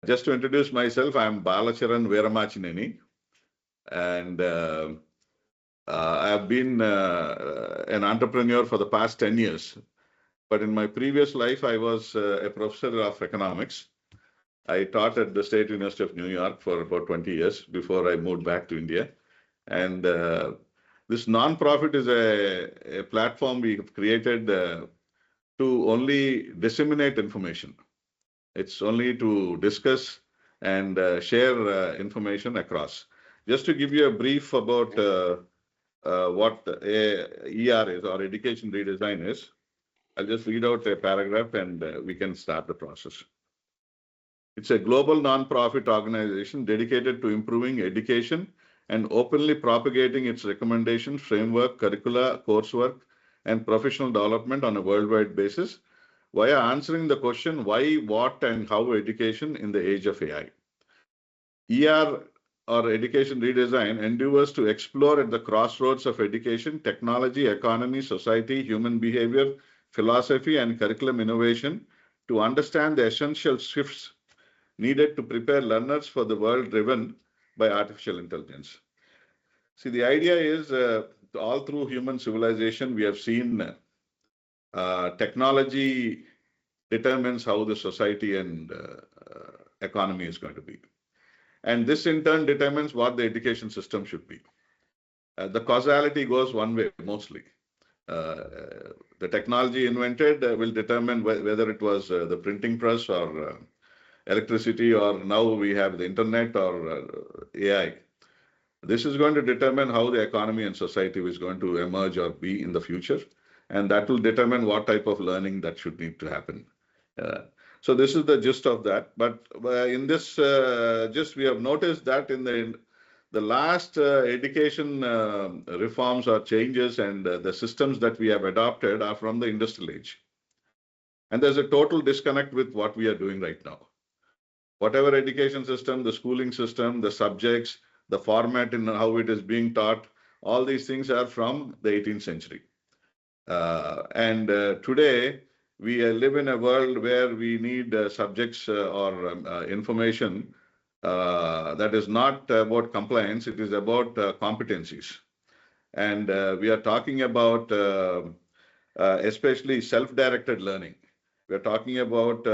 Just to introduce myself, I'm Bala Veeramacheneni, and I've been an entrepreneur for the past 10 years. But in my previous life, I was a professor of economics. I taught at the State University of New York for about 20 years before I moved back to India. And this non-profit is a platform we have created to only disseminate information. It's only to discuss and share information across. Just to give you a brief about what ER is, or Education Redesign is, I'll just read out a paragraph and we can start the process. It's a global non-profit organization dedicated to improving education and openly propagating its recommendations, framework, curricula, coursework, and professional development on a worldwide basis via answering the question why, what, and how education in the age of AI. ER, or Education Redesign, endeavors to explore at the crossroads of education, technology, economy, society, human behavior, philosophy, and curriculum innovation to understand the essential shifts needed to prepare learners for the world driven by artificial intelligence. See, the idea is all through human civilization, we have seen technology determines how the society and economy is going to be. And this in turn determines what the education system should be. The causality goes one way mostly. The technology invented will determine whether it was the printing press or electricity, or now we have the internet or AI. This is going to determine how the economy and society is going to emerge or be in the future. And that will determine what type of learning that should need to happen. So this is the gist of that. But in this gist, we have noticed that in the last education reforms or changes and the systems that we have adopted are from the industrial age. And there's a total disconnect with what we are doing right now. Whatever education system, the schooling system, the subjects, the format in how it is being taught, all these things are from the 18th century. And today, we live in a world where we need subjects or information that is not about compliance, it is about competencies. And we are talking about especially self-directed learning. We are talking about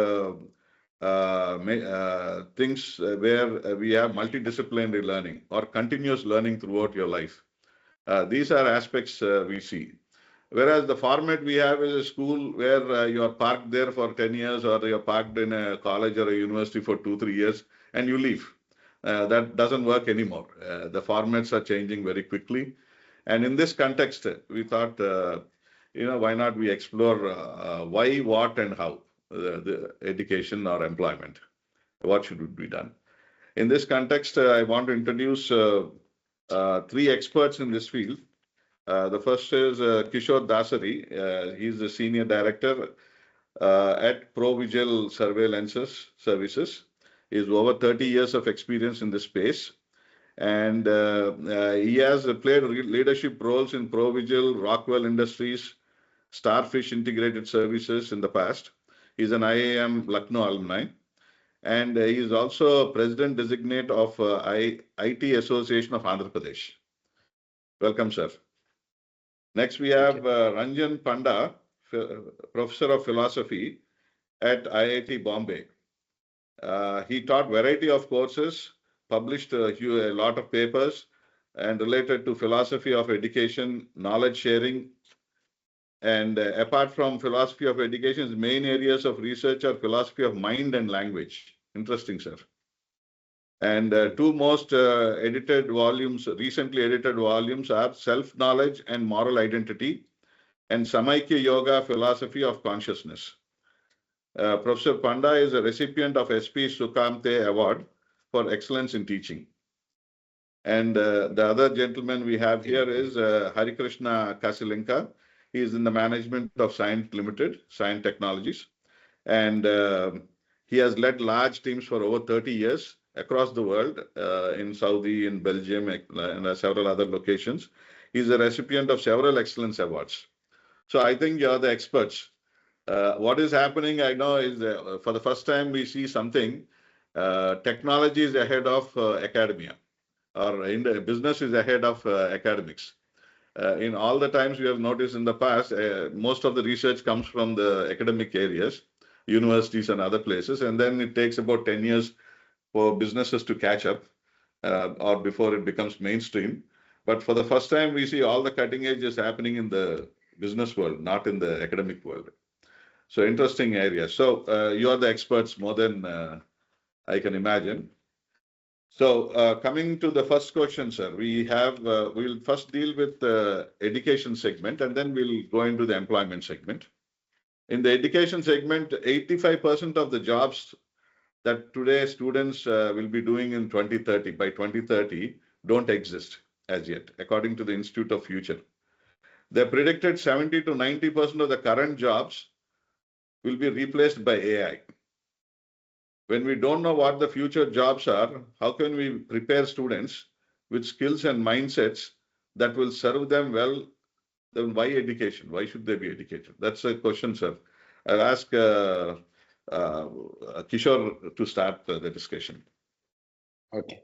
things where we have multidisciplinary learning or continuous learning throughout your life. These are aspects we see. Whereas the format we have is a school where you are parked there for 10 years, or you're parked in a college or a university for 2-3 years and you leave. That doesn't work anymore. The formats are changing very quickly. And in this context, we thought, why not we explore why, what, and how the education or employment. What should be done? In this context, I want to introduce 3 experts in this field. The first is Kishore Dasari. He's the Senior Director at Pro-Vigil Surveillance Services. He has over 30 years of experience in this space. And he has played leadership roles in Pro-Vigil, Rockwell Industries, Starfish Integrated Services in the past. He's an IIM Lucknow alumni. And he is also President Designate of IT Association of Andhra Pradesh. Welcome, sir. Next, we have Ranjan Panda, Professor of Philosophy at IIT Bombay. He taught variety of courses, published a lot of papers, and related to philosophy of education, knowledge sharing. And apart from philosophy of education, his main areas of research are philosophy of mind and language. Interesting, sir. And 2 most recently edited volumes are Self-Knowledge and Moral Identity and Samaikya Yoga, Philosophy of Consciousness. Professor Panda is a recipient of SP Sukamte Award for Excellence in Teaching. And the other gentleman we have here is Krishna Kassilinka. He is in the management of Cyient Ltd, Cyient Technologies. And he has led large teams for over 30 years across the world, in Saudi, in Belgium, and several other locations. He's a recipient of several excellence awards. So I think you're the experts. What is happening, I know, is for the first time we see something technology is ahead of academia, or business is ahead of academics. In all the times we have noticed in the past, most of the research comes from the academic areas, universities and other places, and then it takes about 10 years for businesses to catch up, or before it becomes mainstream. But for the first time, we see all the cutting edge is happening in the business world, not in the academic world. So interesting area. So you are the experts more than I can imagine. So coming to the first question, sir, we'll first deal with the education segment, and then we'll go into the employment segment. In the education segment, 85% of the jobs that today students will be doing in 2030, by 2030, don't exist as yet, according to the Institute of Future. They predicted 70 to 90% of the current jobs will be replaced by AI. When we don't know what the future jobs are, how can we prepare students with skills and mindsets that will serve them well? Then why education? Why should they be educated? That's a question, sir. I'll ask Kishore to start the discussion. Okay.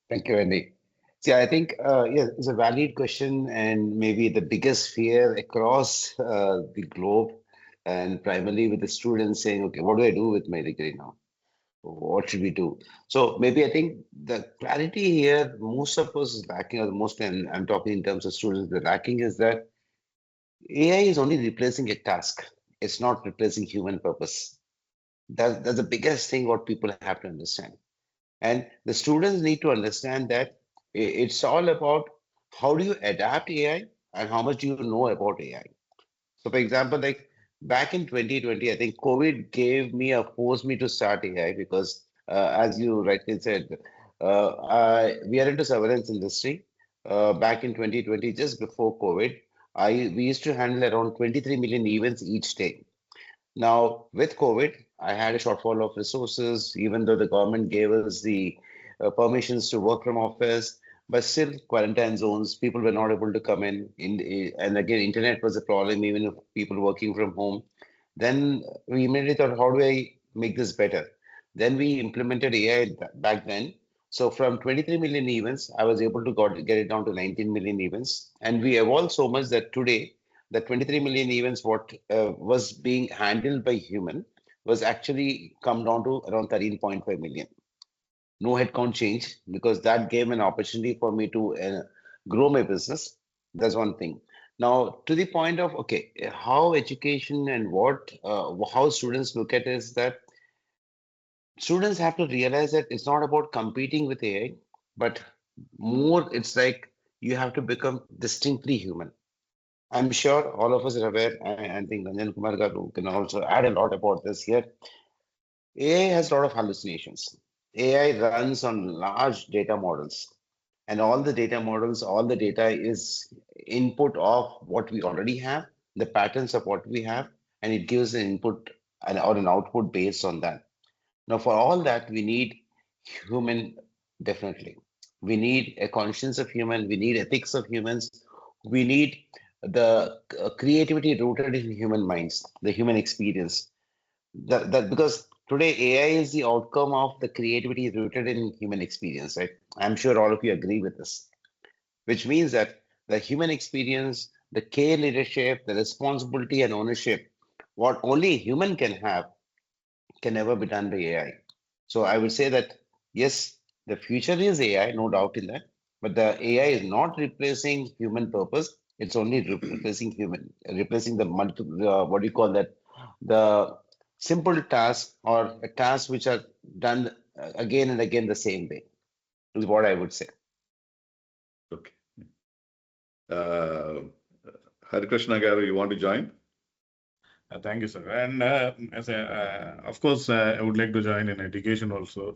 Thank you, Andy. See, I think, yes, it's a valid question, and maybe the biggest fear across the globe, and primarily with the students saying, okay, what do I do with my degree now? What should we do? So maybe I think the clarity here, most of us is lacking, or most, and I'm talking in terms of students, the lacking is that AI is only replacing a task. It's not replacing human purpose. That's the biggest thing what people have to understand. And the students need to understand that it's all about how do you adapt AI and how much do you know about AI. So, for example, like back in 2020, I think COVID forced me to start AI because, as you rightly said, we are into surveillance industry. Back in 2020, just before COVID, we used to handle around 23 million events each day. Now, with COVID, I had a shortfall of resources, even though the government gave us the permissions to work from office, but still quarantine zones, people were not able to come and again, internet was a problem, even if people working from home. Then we immediately thought, how do I make this better? Then we implemented AI back then. So from 23 million events, I was able to get it down to 19 million events. And we evolved so much that today, the 23 million events what was being handled by human was actually come down to around 13.5 million. No headcount change, because that gave an opportunity for me to grow my business. That's one thing. Now, to the point of, okay, how education and how students look at it is that students have to realize that it's not about competing with AI, but more it's like you have to become distinctly human. I'm sure all of us are aware, and I think Ranjan Kumar Garu can also add a lot about this here. AI has a lot of hallucinations. AI runs on large data models, and all the data is input of what we already have, the patterns of what we have, and it gives an input or an output based on that. Now, for all that, we need human, definitely. We need a conscience of human, we need ethics of humans, we need the creativity rooted in human minds, the human experience. That because today AI is the outcome of the creativity rooted in human experience, right? I'm sure all of you agree with this, which means that the human experience, the care leadership, the responsibility and ownership, what only a human can have, can never be done by AI. So I would say that yes, the future is AI, no doubt in that, but the AI is not replacing human purpose. It's only replacing the what do you call that? The simple tasks or a task which are done again and again the same way is what I would say. Okay. Hare Krishna Garu, you want to join? Thank you, sir. And of course, I would like to join in education also,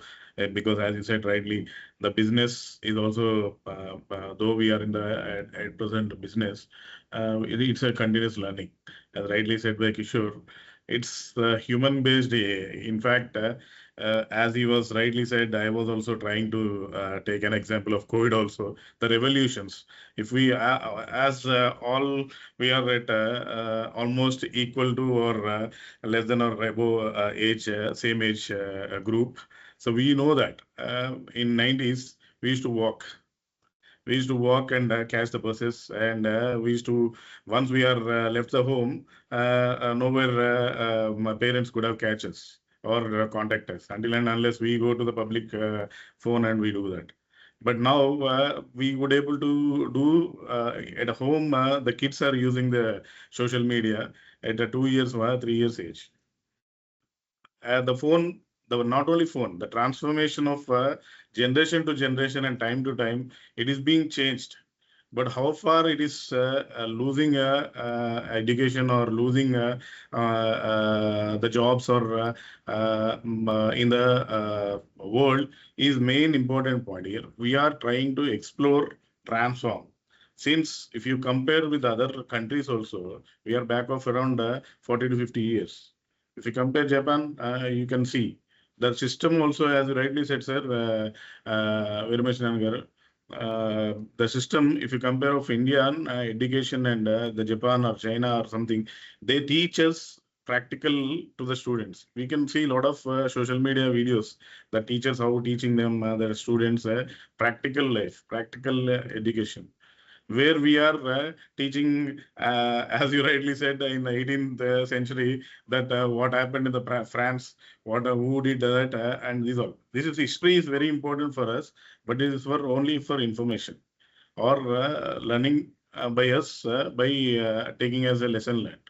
because as you said rightly, the business is also, though we are in the at present business, it's a continuous learning. As rightly said by Kishore, it's human-based. In fact, as he was rightly said, I was also trying to take an example of COVID also, the revolutions. If we, as all we are at almost equal to or less than or above age, same age group. So we know that in 90s we used to walk. We used to walk and catch the buses, and we used to, once we are left the home, nowhere my parents could have catch us or contact us until and unless we go to the public phone and we do that. But now we would able to do at home. The kids are using the social media at a 2 years or 3 years age. The phone, the not only phone, the transformation of generation to generation and time to time, it is being changed. But how far it is losing education or losing the jobs or in the world is main important point here. We are trying to explore, transform. Since if you compare with other countries also, we are back of around 40 to 50 years. If you compare Japan, you can see the system also, as you rightly said, sir, Veeramacheneni garu, the system, if you compare of Indian education and the Japan or China or something, they teach us practical to the students. We can see a lot of social media videos that teachers how teaching them their students practical life, practical education, where we are teaching, as you rightly said, in the 18th century, that what happened in the France, what who did that, and these all. This is history is very important for us, but it is for only for information or learning by us by taking as a lesson learned.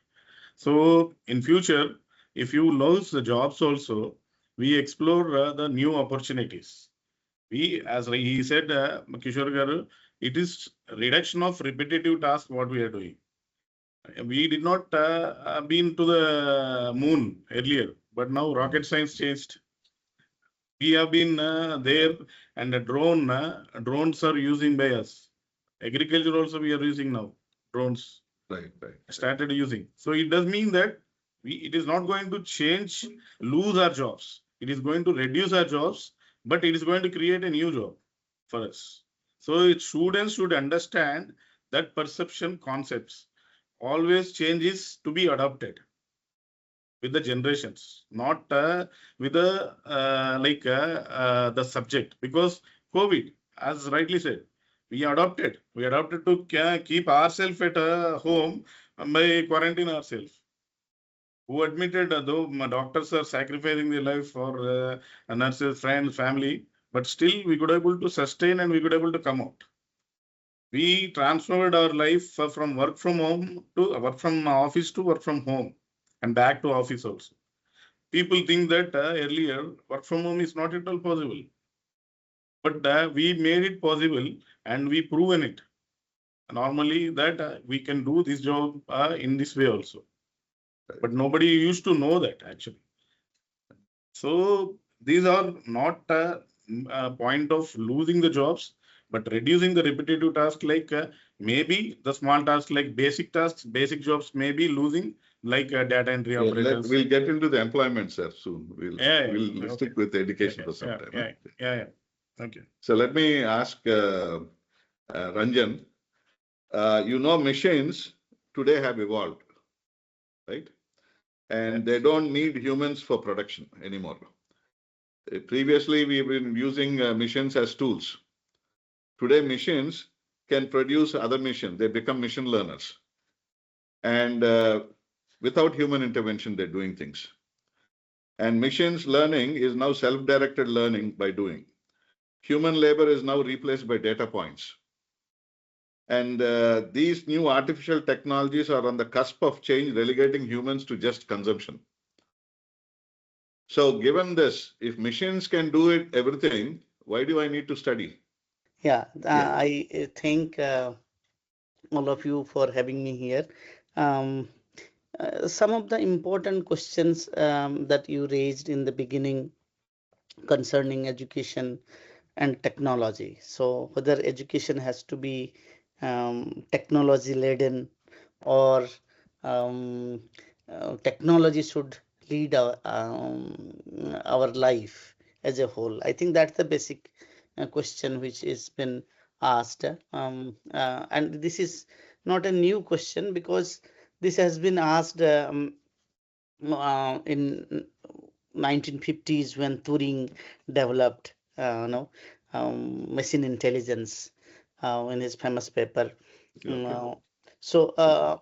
So in future, if you lose the jobs also, we explore the new opportunities. We, as he said, Kishore garu, it is reduction of repetitive tasks what we are doing. We did not been to the moon earlier, but now rocket science changed. We have been there, and the drones are using by us. Agriculture also we are using now drones. Right. Started using. So it does mean that it is not going to change, lose our jobs. It is going to reduce our jobs, but it is going to create a new job for us. So students should understand that perception concepts always changes to be adopted with the generations, not with the the subject. Because COVID, as rightly said, we adopted to keep ourselves at home by quarantine ourselves. Who admitted, though my doctors are sacrificing their life for nurses, friends, family, but still we could able to sustain and we could able to come out. We transferred our life from work from home to work from office to work from home and back to office also. People think that earlier work from home is not at all possible, but we made it possible and we proven it normally that we can do this job in this way also. But nobody used to know that actually. So these are not a point of losing the jobs, but reducing the repetitive tasks, like maybe the small tasks like basic tasks, basic jobs may be losing, like data entry operators. We'll get into the employment, sir, soon. We'll Okay. stick with education for some time. Yeah. Okay. So let me ask Ranjan. Machines today have evolved, right? And they don't need humans for production anymore. Previously, we've been using machines as tools. Today, machines can produce other machines. They become machine learners. And without human intervention, they're doing things. And machines learning is now self-directed learning by doing. Human labor is now replaced by data points. And these new artificial technologies are on the cusp of change, relegating humans to just consumption. So given this, if machines can do it, everything, why do I need to study? Yeah, I thank all of you for having me here. Some of the important questions that you raised in the beginning concerning education and technology. So whether education has to be technology laden or technology should lead our life as a whole. I think that's the basic question which has been asked. And this is not a new question because this has been asked in 1950s when Turing developed machine intelligence in his famous paper. Okay. So,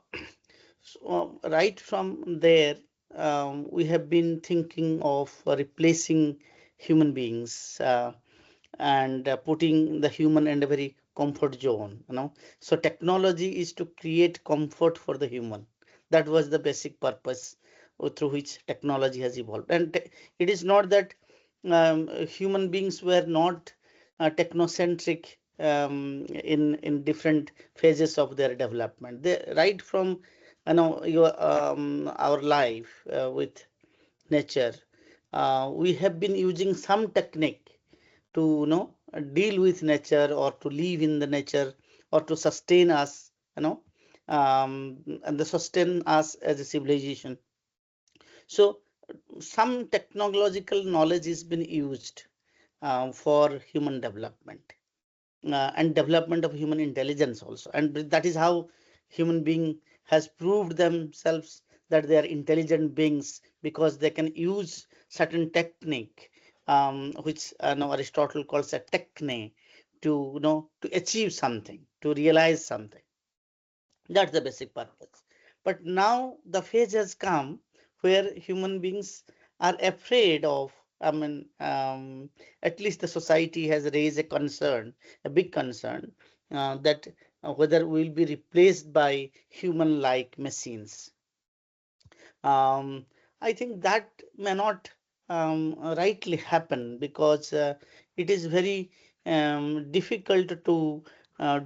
right from there, we have been thinking of replacing human beings and putting the human in a very comfort zone. So technology is to create comfort for the human. That was the basic purpose through which technology has evolved. And it is not that human beings were not technocentric in different phases of their development. Right from our life with nature, we have been using some technique to deal with nature or to live in the nature or to sustain us, and to sustain us as a civilization. So some technological knowledge has been used for human development and development of human intelligence also, and that is how human being has proved themselves that they are intelligent beings, because they can use certain technique, which now Aristotle calls a techne, to to achieve something, to realize something. That's the basic purpose. But now the phase has come where human beings are afraid of, at least the society has raised a concern, a big concern, that whether we'll be replaced by human-like machines. I think that may not rightly happen, because it is very difficult to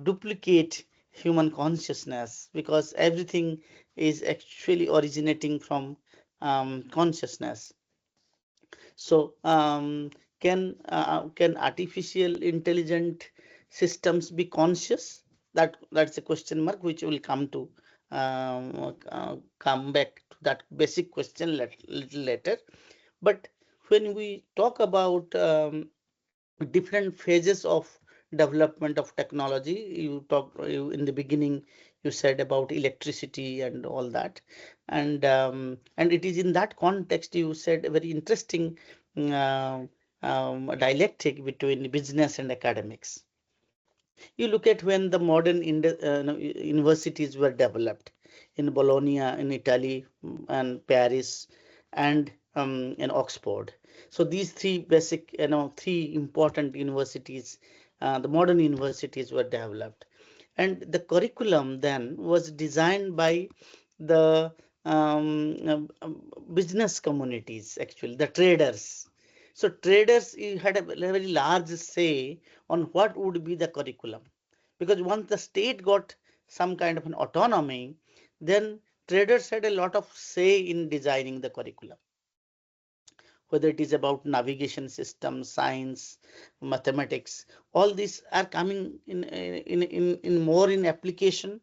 duplicate human consciousness, because everything is actually originating from consciousness. So can artificial intelligent systems be conscious? That's a question mark, which will come back to that basic question little later. But when we talk about different phases of development of technology, in the beginning, you said about electricity and all that, and it is in that context you said a very interesting dialectic between business and academics. You look at when the modern universities were developed in Bologna, in Italy, and Paris, and in Oxford. So these three basic, three important universities, the modern universities were developed. And the curriculum then was designed by the business communities, actually, the traders. So traders had a very large say on what would be the curriculum, because once the state got some kind of an autonomy, then traders had a lot of say in designing the curriculum, whether it is about navigation system, science, mathematics. All these are coming in more in application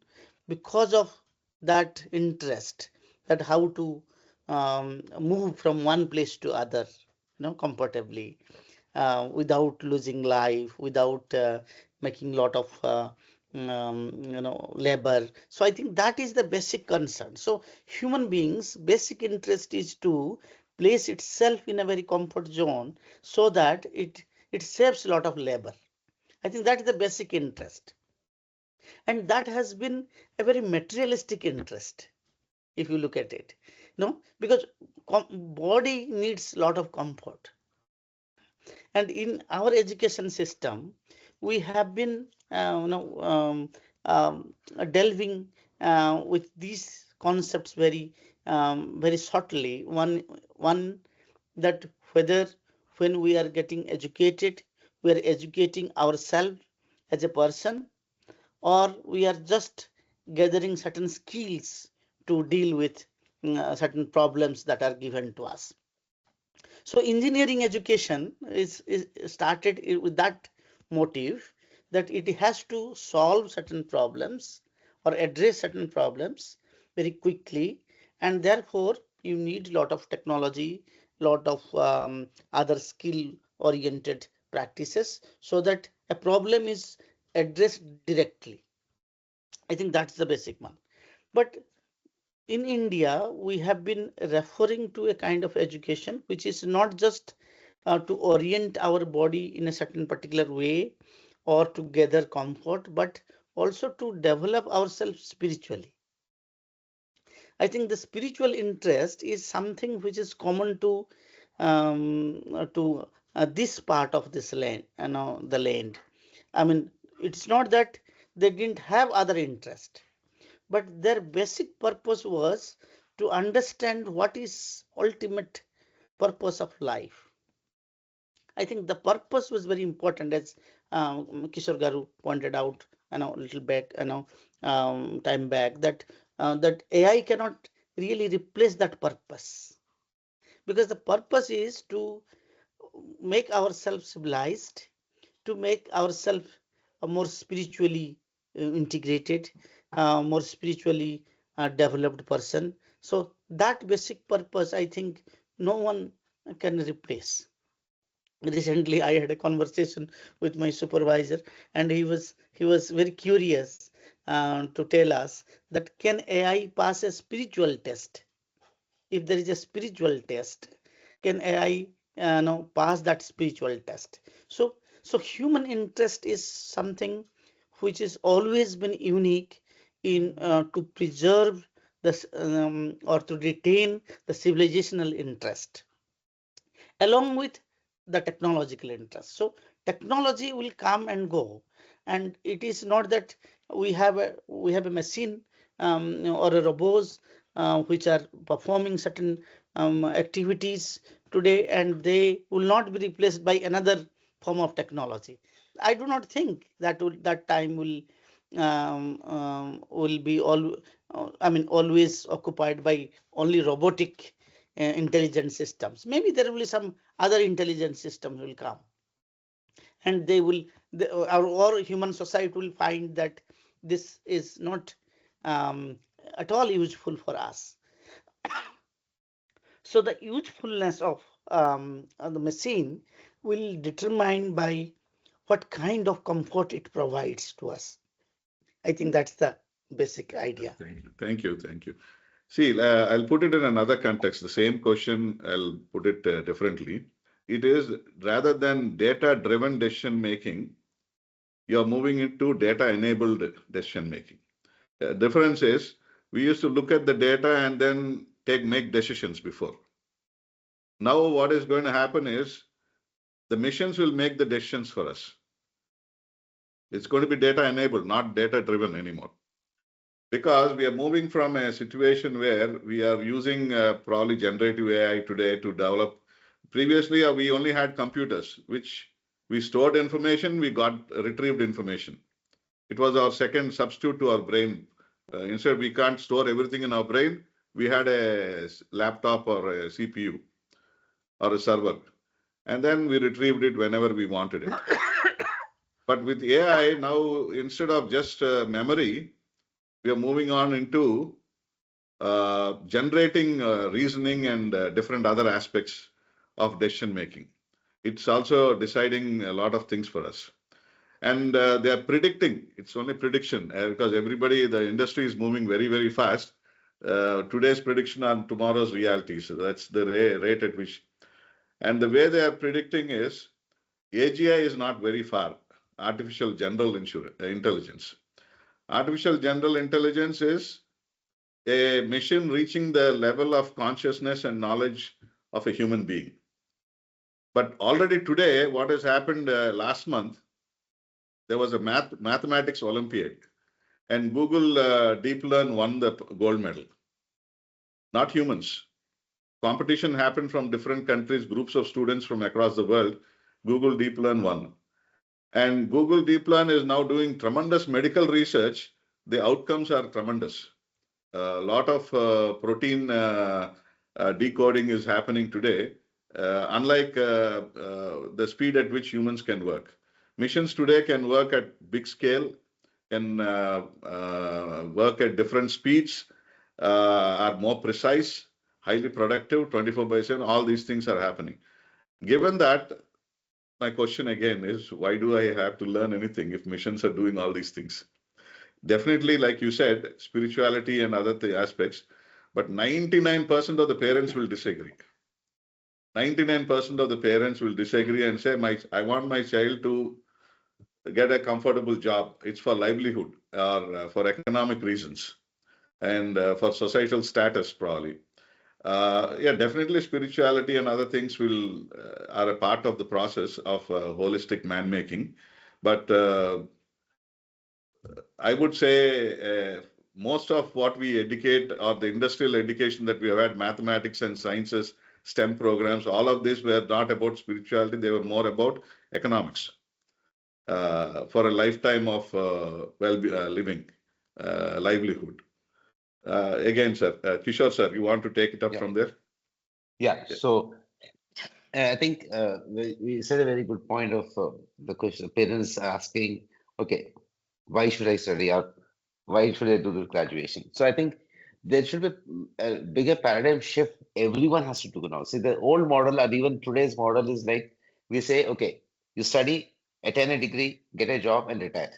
because of that interest, that how to move from one place to other, comfortably, without losing life, without making lot of labor. So I think that is the basic concern. So human beings' basic interest is to place itself in a very comfort zone, so that it saves a lot of labor. I think that is the basic interest, and that has been a very materialistic interest, if you look at it. Because body needs a lot of comfort. And in our education system, we have been delving with these concepts very subtly. One that whether when we are getting educated, we are educating ourselves as a person, or we are just gathering certain skills to deal with certain problems that are given to us. So engineering education is started with that motive, that it has to solve certain problems or address certain problems very quickly, and therefore you need a lot of technology, lot of other skill oriented practices, so that a problem is addressed directly. I think that's the basic one. But in India, we have been referring to a kind of education which is not just to orient our body in a certain particular way or to gather comfort, but also to develop ourselves spiritually. I think the spiritual interest is something which is common to this part of this land, the land. I mean, it's not that they didn't have other interest, but their basic purpose was to understand what is ultimate purpose of life. I think the purpose was very important, as Kishore Garu pointed out, a little back, time back, that that AI cannot really replace that purpose, because the purpose is to make ourselves civilized, to make ourselves a more spiritually integrated, more spiritually developed person. So that basic purpose, I think, no one can replace. Recently, I had a conversation with my supervisor, and he was very curious to tell us that can AI pass a spiritual test? If there is a spiritual test, can AI pass that spiritual test? So human interest is something which has always been unique in to preserve this or to retain the civilizational interest along with the technological interest. So technology will come and go, and it is not that we have a machine or a robots which are performing certain activities today, and they will not be replaced by another form of technology. I do not think that time will be always occupied by only robotic intelligent systems. Maybe there will be some other intelligent systems will come, and our human society will find that this is not at all useful for us. So the usefulness of the machine will determine by what kind of comfort it provides to us. I think that's the basic idea. Thank you. Thank you. See, I'll put it in another context. The same question, I'll put it differently. It is rather than data-driven decision making, you're moving into data-enabled decision making. Difference is we used to look at the data and then make decisions before. Now what is going to happen is the machines will make the decisions for us. It's going to be data-enabled, not data-driven anymore. Because we are moving from a situation where we are using probably generative AI today to develop. Previously, we only had computers, which we stored information, we got retrieved information. It was our second substitute to our brain. Instead, we can't store everything in our brain. We had a laptop or a CPU or a server, and then we retrieved it whenever we wanted it. But with AI now, instead of just memory, we are moving on into generating reasoning and different other aspects of decision making. It's also deciding a lot of things for us. And they are predicting, it's only prediction because the industry is moving very, very fast. Today's prediction on tomorrow's reality. So that's the rate at which. And the way they are predicting is AGI is not very far, artificial general intelligence. Artificial general intelligence is a machine reaching the level of consciousness and knowledge of a human being. But already today, what has happened last month, there was a mathematics Olympiad, and Google Deep Learn won the gold medal. Not humans. Competition happened from different countries, groups of students from across the world. Google Deep Learn won. And Google Deep Learn is now doing tremendous medical research. The outcomes are tremendous. A lot of protein decoding is happening today, unlike the speed at which humans can work. Machines today can work at big scale, can work at different speeds, are more precise, highly productive, 24/7. All these things are happening. Given that, my question again is, why do I have to learn anything if machines are doing all these things? Definitely, like you said, spirituality and other aspects. but 99% of the parents will disagree. 99% of the parents will disagree and say, I want my child to get a comfortable job. It's for livelihood or for economic reasons and for societal status probably. Yeah, definitely spirituality and other things are a part of the process of holistic man making. But I would say most of what we educate or the industrial education that we have had, mathematics and sciences, STEM programs, all of these were not about spirituality. They were more about economics for a lifetime of living, livelihood. Again, sir, Kishore, sir, you want to take it up from there? Yeah. So I think we said a very good point of the question. Parents asking, okay, why should I study or why should I do this graduation? So I think there should be a bigger paradigm shift. Everyone has to do now. See, the old model or even today's model is like we say, okay, you study, attain a degree, get a job, and retire.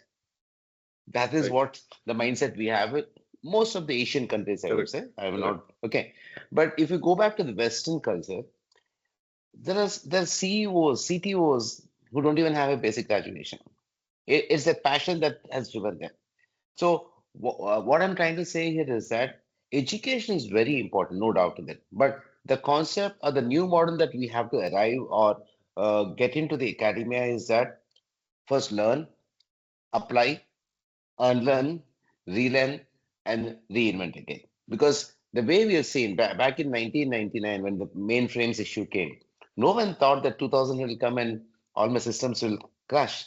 That is what the mindset we have with most of the Asian countries, I would say. I will not. Okay, but if you go back to the Western culture, there are CEOs, CTOs who don't even have a basic graduation. It's a passion that has driven them. So what I'm trying to say here is that education is very important, no doubt in it. But the concept or the new model that we have to arrive or get into the academia is that first learn, apply, unlearn, relearn, and reinvent again. Because the way we have seen back in 1999 when the mainframes issue came, no one thought that 2000 will come and all my systems will crash.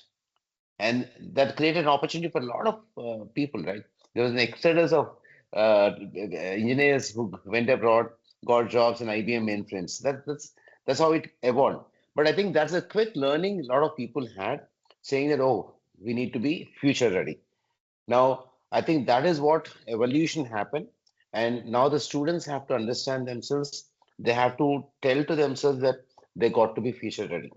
And that created an opportunity for a lot of people, right? There was an exodus of engineers who went abroad, got jobs in IBM mainframes. That's how it evolved. But I think that's a quick learning a lot of people had, saying that, oh, we need to be future ready. Now, I think that is what evolution happened. And now the students have to understand themselves. They have to tell to themselves that they got to be future ready.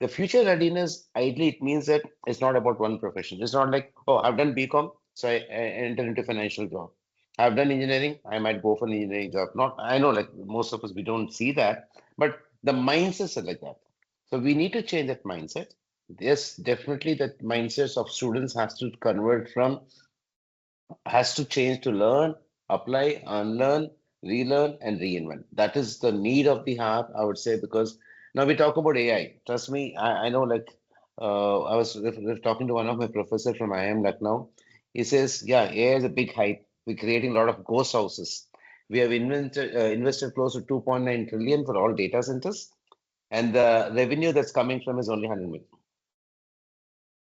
The future readiness, ideally, it means that it's not about one profession. It's not like, oh, I've done BCom, so I enter into financial job. I've done engineering, I might go for an engineering job. Not, I know, like most of us, we don't see that, but the mindsets are like that. So we need to change that mindset. Yes, definitely that mindsets of students has to change to learn, apply, unlearn, relearn, and reinvent. That is the need of the hour, I would say, because now we talk about AI. Trust me, I know, like, I was talking to one of my professors from IIM Lucknow. He says, yeah, AI is a big hype. We're creating a lot of ghost houses. We have invested close to 2.9 trillion for all data centers. And the revenue that's coming from is only 100 million.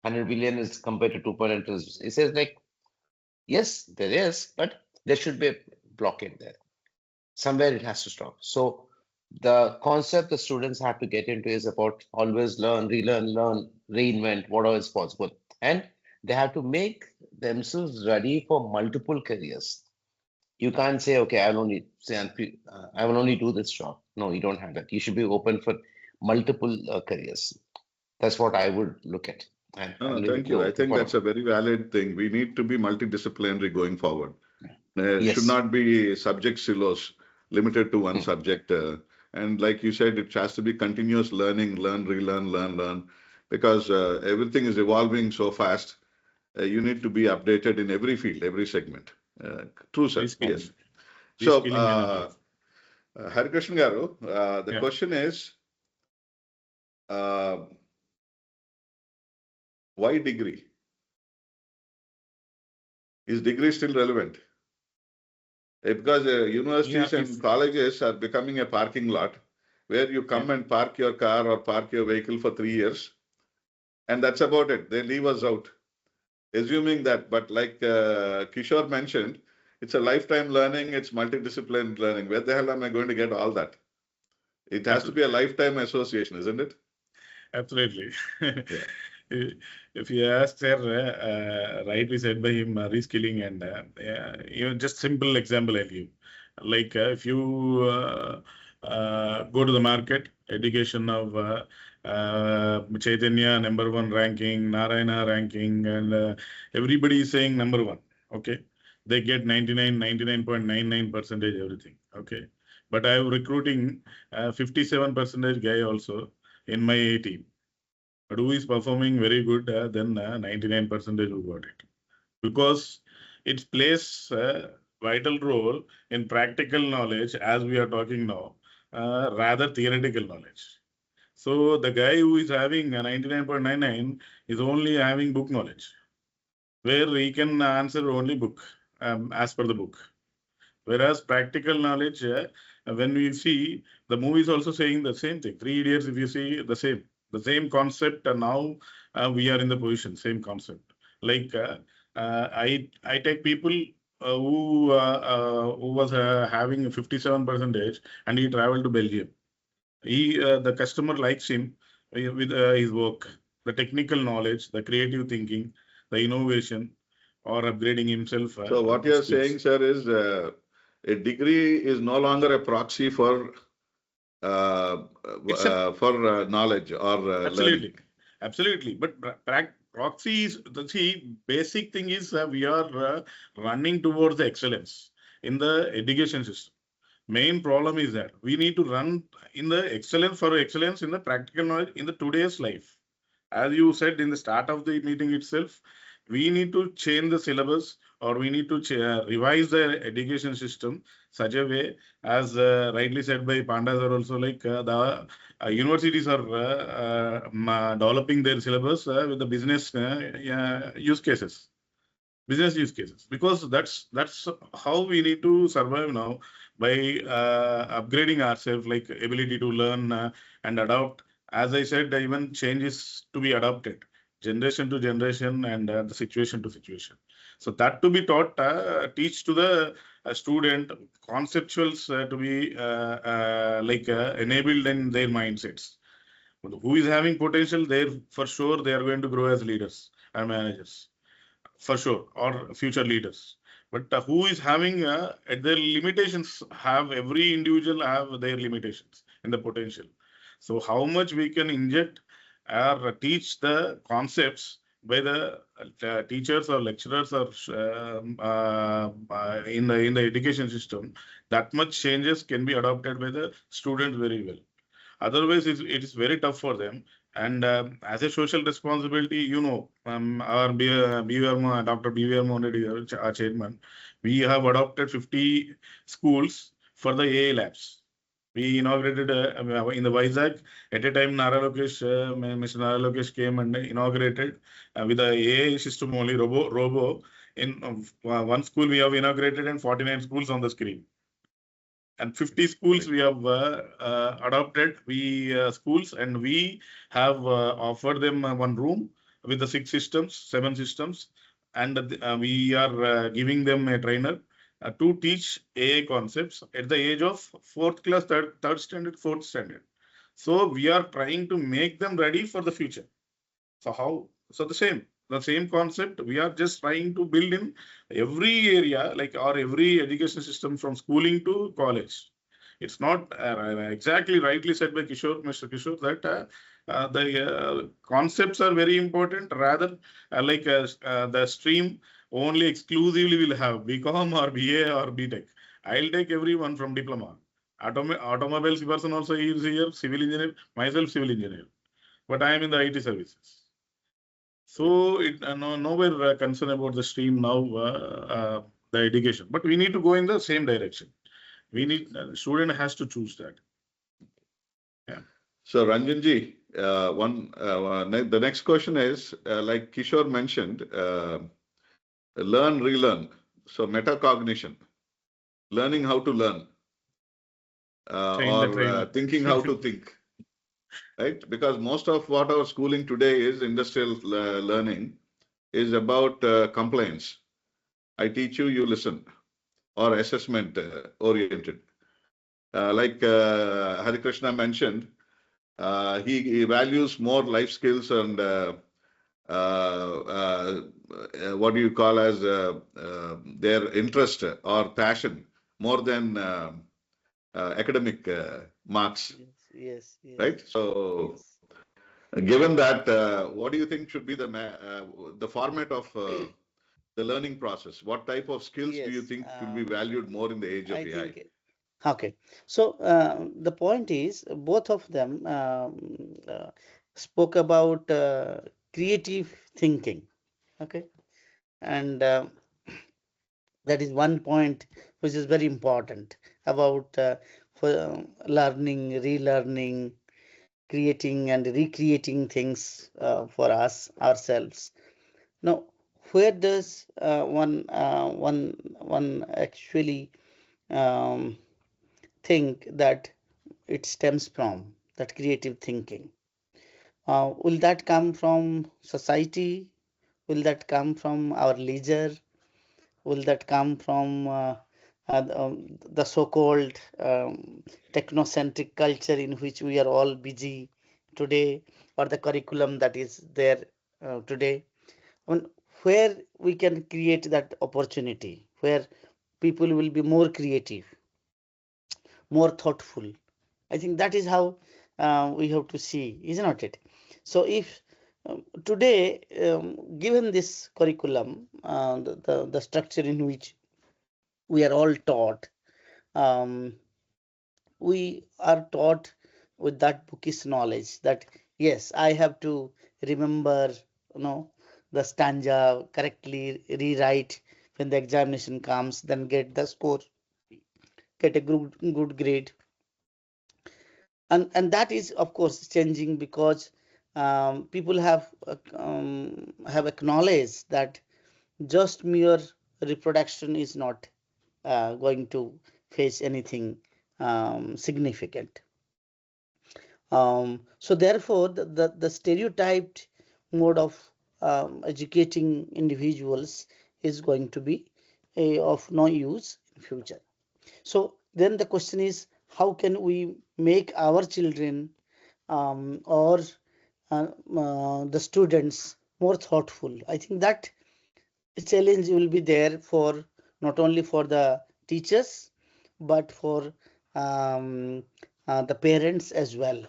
100 billion is compared to 2.9 trillion. He says, like, yes, there is, but there should be a blockade there. Somewhere it has to stop. So the concept the students have to get into is about always learn, relearn, reinvent whatever is possible. And they have to make themselves ready for multiple careers. You can't say, okay, I will only do this job. No, you don't have that. You should be open for multiple careers. That's what I would look at. Thank you. I think that's a very valid thing. We need to be multidisciplinary going forward. Should not be subject silos limited to one subject. And like you said, it has to be continuous learning, learn, relearn, learn, because everything is evolving so fast. You need to be updated in every field, every segment. True, sir. Yes. So, Harikrishna Garu, the question is, why degree? Is degree still relevant? Because universities and colleges are becoming a parking lot where you come and park your car or park your vehicle for 3 years. And that's about it. They leave us out. Assuming that, but like Kishore mentioned, it's a lifetime learning, it's multidisciplinary learning. Where the hell am I going to get all that? It has to be a lifetime association, isn't it? Absolutely. If you ask, sir, rightly said by him, reskilling and just simple example I'll give. Like if you go to the market, education of Chaitanya #1 ranking, Narayana ranking, and everybody is saying #1. Okay, they get 99.99% everything. Okay. But I am recruiting 57% guy also in my team. But who is performing very good, then 99% who got it. Because it plays a vital role in practical knowledge as we are talking now, rather theoretical knowledge. So the guy who is having a 99.99 is only having book knowledge, where he can answer only book as per the book. Whereas practical knowledge, when we see the movie is also saying the same thing. 3 Idiots, if you see the same concept, and now we are in the position, same concept. Like I take people who was having 57% and he traveled to Belgium. The customer likes him with his work, the technical knowledge, the creative thinking, the innovation, or upgrading himself. So what you're saying, sir, is a degree is no longer a proxy for knowledge or absolutely, learning. Absolutely. But proxy is the basic thing is we are running towards the excellence in the education system. Main problem is that we need to run in the excellence in the practical knowledge in the today's life. As you said in the start of the meeting itself, we need to change the syllabus, or we need to revise the education system such a way, as rightly said by Pandas, are also like the universities are developing their syllabus with the business use cases. Business use cases, because that's how we need to survive now, by upgrading ourselves, like ability to learn and adopt. As I said, even changes to be adopted, generation to generation, and the situation to situation. So that to be taught, teach to the student conceptuals to be enabled in their mindsets. Who is having potential there, for sure they are going to grow as leaders and managers, for sure, or future leaders. But who is having at their limitations, have every individual have their limitations in the potential. So how much we can inject or teach the concepts by the teachers or lecturers or in the education system, that much changes can be adopted by the students very well. Otherwise, it is very tough for them. And as a social responsibility, our Dr. B.V.R. Monedi, our chairman, we have adopted 50 schools for the AI labs. We inaugurated in the Vizag. At a time, Mr. Nara Lokesh came and inaugurated with the AI system only, robo. In one school, we have inaugurated, and 49 schools on the screen. And 50 schools we have adopted, schools, and we have offered them one room with the 7 systems, and we are giving them a trainer to teach AI concepts at the age of 4th class, 3rd standard, 4th standard. So we are trying to make them ready for the future. So how? So the same concept we are just trying to build in every area, or every education system from schooling to college. It's not exactly rightly said by Mr. Kishore, that the concepts are very important. Rather, the stream only exclusively will have BCom or BA or BTech. I'll take everyone from diploma. Automobiles person also is here, civil engineer, myself civil engineer, but I am in the IT services. So nowhere concern about the stream now, the education, but we need to go in the same direction. We need student has to choose that. Yeah. So Ranjanji, the next question is like Kishore mentioned, learn, relearn. So metacognition, learning how to learn, or thinking how to think. Right? Because most of what our schooling today is, industrial learning, is about compliance. I teach you, you listen, or assessment oriented. Like Hari Krishna mentioned, he values more life skills and what do you call as their interest or passion more than academic marks. Yes. Right? So, given that, what do you think should be the format of the learning process? What type of skills do you Yes. think will be valued more in the age of I AI? think okay. So the point is, both of them spoke about creative thinking. Okay, and that is one point which is very important about for learning, relearning, creating and recreating things for us ourselves. Now, where does one actually um, think that it stems from that creative thinking? Will that come from society? Will that come from our leisure? Will that come from the so-called technocentric culture in which we are all busy today, or the curriculum that is there today? And where we can create that opportunity, where people will be more creative, more thoughtful. I think that is how we have to see, is not it? So if today, given this curriculum, the structure in which we are all taught, um, we are taught with that bookish knowledge that yes, I have to remember, you know, the stanza correctly, rewrite when the examination comes, then get the score, get a good grade. And that is of course changing because people have acknowledged that just mere reproduction is not going to face anything significant. So therefore, the stereotyped mode of educating individuals is going to be of no use in future. So then the question is, how can we make our children or the students more thoughtful? I think that challenge will be there for not only for the teachers but for the parents as well.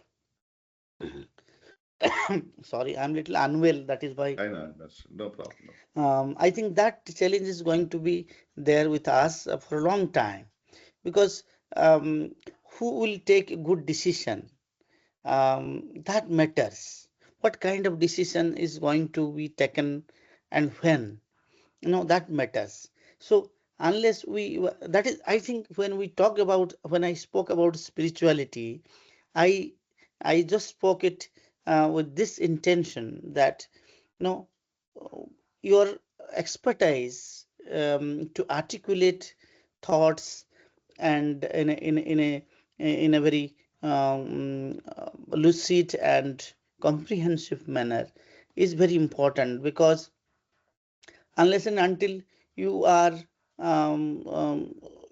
Sorry, I'm little unwell. That is why. I know, that's no problem. I think that challenge is going to be there with us for a long time because who will take a good decision? That matters. What kind of decision is going to be taken and when? That matters. So unless that is, I think when I spoke about spirituality, I just spoke it with this intention that no, your expertise to articulate thoughts and in a very lucid and comprehensive manner is very important because unless and until you are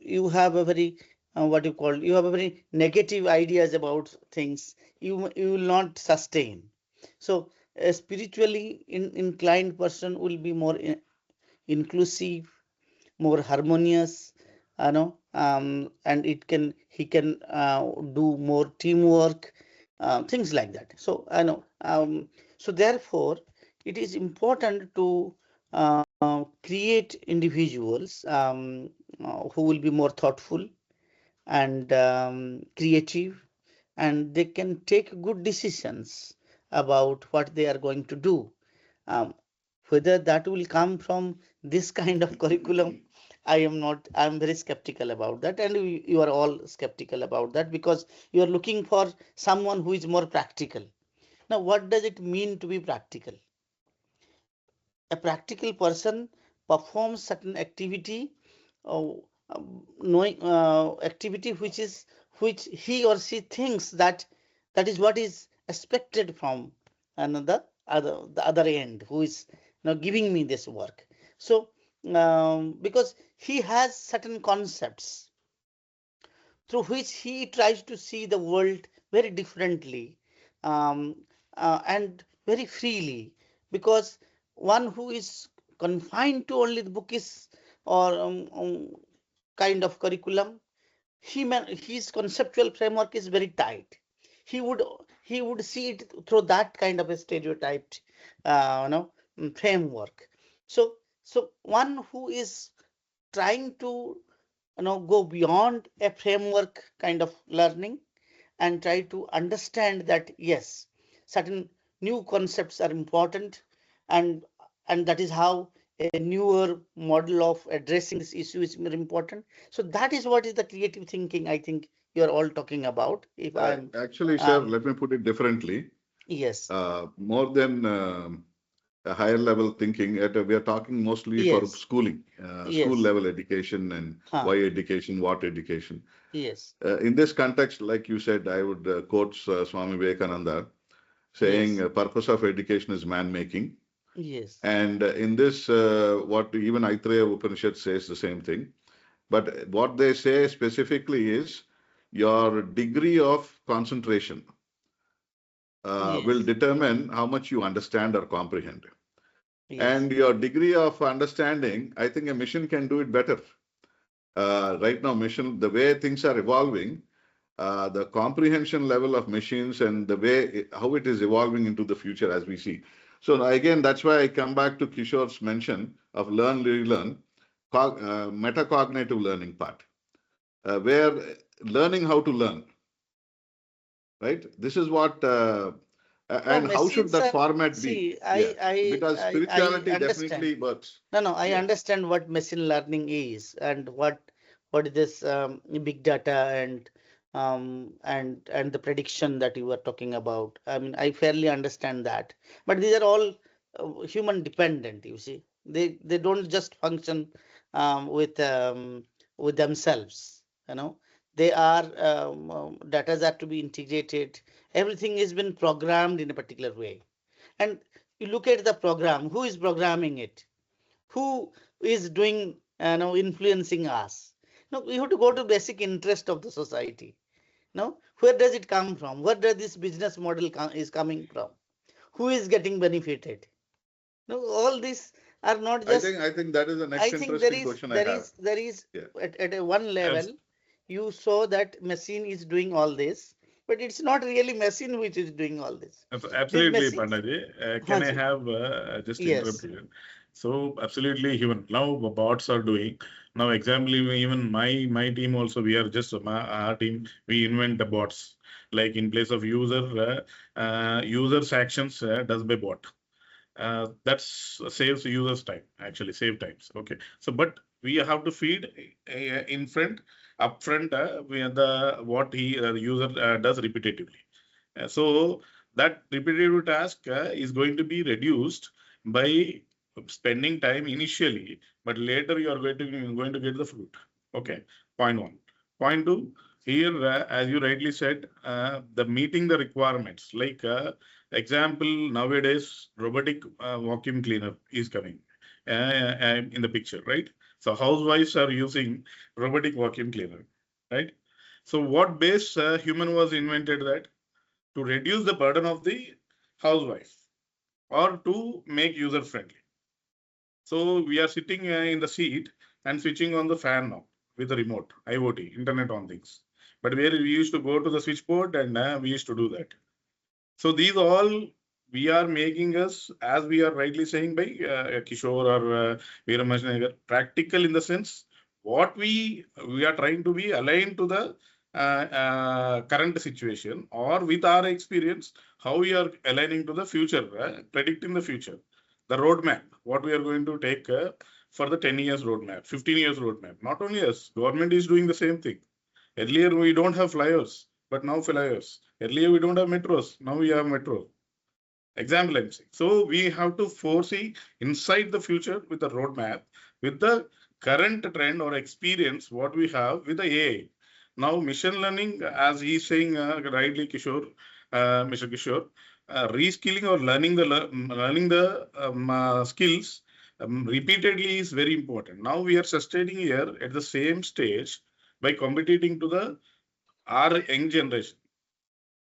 you have a very what you call you have a very negative ideas about things, you will not sustain. So a spiritually inclined person will be more inclusive, more harmonious, and he can do more teamwork, things like that. So I know. So therefore, it is important to create individuals who will be more thoughtful and creative, and they can take good decisions about what they are going to do. Um, Whether that will come from this kind of curriculum, I am not, I'm very skeptical about that. And you are all skeptical about that because you are looking for someone who is more practical. Now, what does it mean to be practical? A practical person performs certain activity, uh, knowing activity which he or she thinks that is what is expected from the other end who is now giving me this work. So because he has certain concepts through which he tries to see the world very differently, um, and very freely, because one who is confined to only the bookish or kind of curriculum, his conceptual framework is very tight. He would he would see it through that kind of a stereotyped framework. So So one who is trying to go beyond a framework kind of learning and try to understand that yes, certain new concepts are important, and that is how a newer model of addressing this issue is more important. So that is what is the creative thinking I think you're all talking about. If I'm Actually, sir, let me put it differently. yes, More than a higher level thinking, we are talking mostly for yes, schooling, school yes, level education and why education, what education. yes, In this context, like you said, I would quote Swami Vivekananda saying, yes, purpose of education is man making. yes, And in this, what even Aitreya Upanishad says the same thing. But what they say specifically is your degree of concentration will yes, determine how much you understand or comprehend. yes, And your degree of understanding, I think a machine can do it better. Right now, machine, the way things are evolving, the comprehension level of machines and the way how it is evolving into the future as we see. So again, that's why I come back to Kishore's mention of learn, relearn, metacognitive learning part, where learning how to learn, right? This is what, no and how should machines that are, format be? see, Yeah, because I spirituality understand. definitely works. No, I Yeah. understand what machine learning is and what is this big data and the prediction that you were talking about. I mean, I fairly understand that, but these are all human dependent. You see, they don't just function with themselves. They are data are to be integrated. Everything has been programmed in a particular way, and you look at the program. Who is programming it? Who is doing influencing us? No, we have to go to basic interest of the society. No, where does it come from? Where does this business model is coming from? Who is getting benefited? No, all these are not just. I think that is the next I think there interesting is question I there have. is there is Yeah. at a one level you saw that machine is doing all this, but it's not really machine which is doing all this. These Absolutely, machines. Pandaji. Can I Haji. have just interrupt Yes. here? So absolutely, even now bots are doing. Now, example, even my team also, we are just our team. We invent the bots like in place of users actions does by bot. That's saves users time, actually save times. Okay, so but we have to feed in front upfront with the what the user does repetitively. So that repetitive task is going to be reduced by spending time initially, but later you are going to get the fruit. Okay, point one. Point two, here as you rightly said, the meeting the requirements like example nowadays robotic vacuum cleaner is coming in the picture, right? So housewives are using robotic vacuum cleaner, right? So what base human was invented that to reduce the burden of the housewife or to make user friendly. So we are sitting in the seat and switching on the fan now with the remote, IoT, Internet on things. But where we used to go to the switchboard and we used to do that. So these all we are making us, as we are rightly saying by Kishore or Veeramacheneni, practical in the sense what we are trying to be aligned to the current situation or with our experience, how we are aligning to the future, predicting the future, the roadmap, what we are going to take for the 10 years roadmap, 15 years roadmap. Not only us, government is doing the same thing. Earlier we don't have flyers, but now flyers. Earlier we don't have metros, now we have metro. Example I'm saying. So we have to foresee inside the future with the roadmap, with the current trend or experience what we have with the AI. Now machine learning, as he's saying rightly, Kishore, Mr. Kishore, reskilling or learning the skills repeatedly is very important. Now we are sustaining here at the same stage by competing to the our young generation.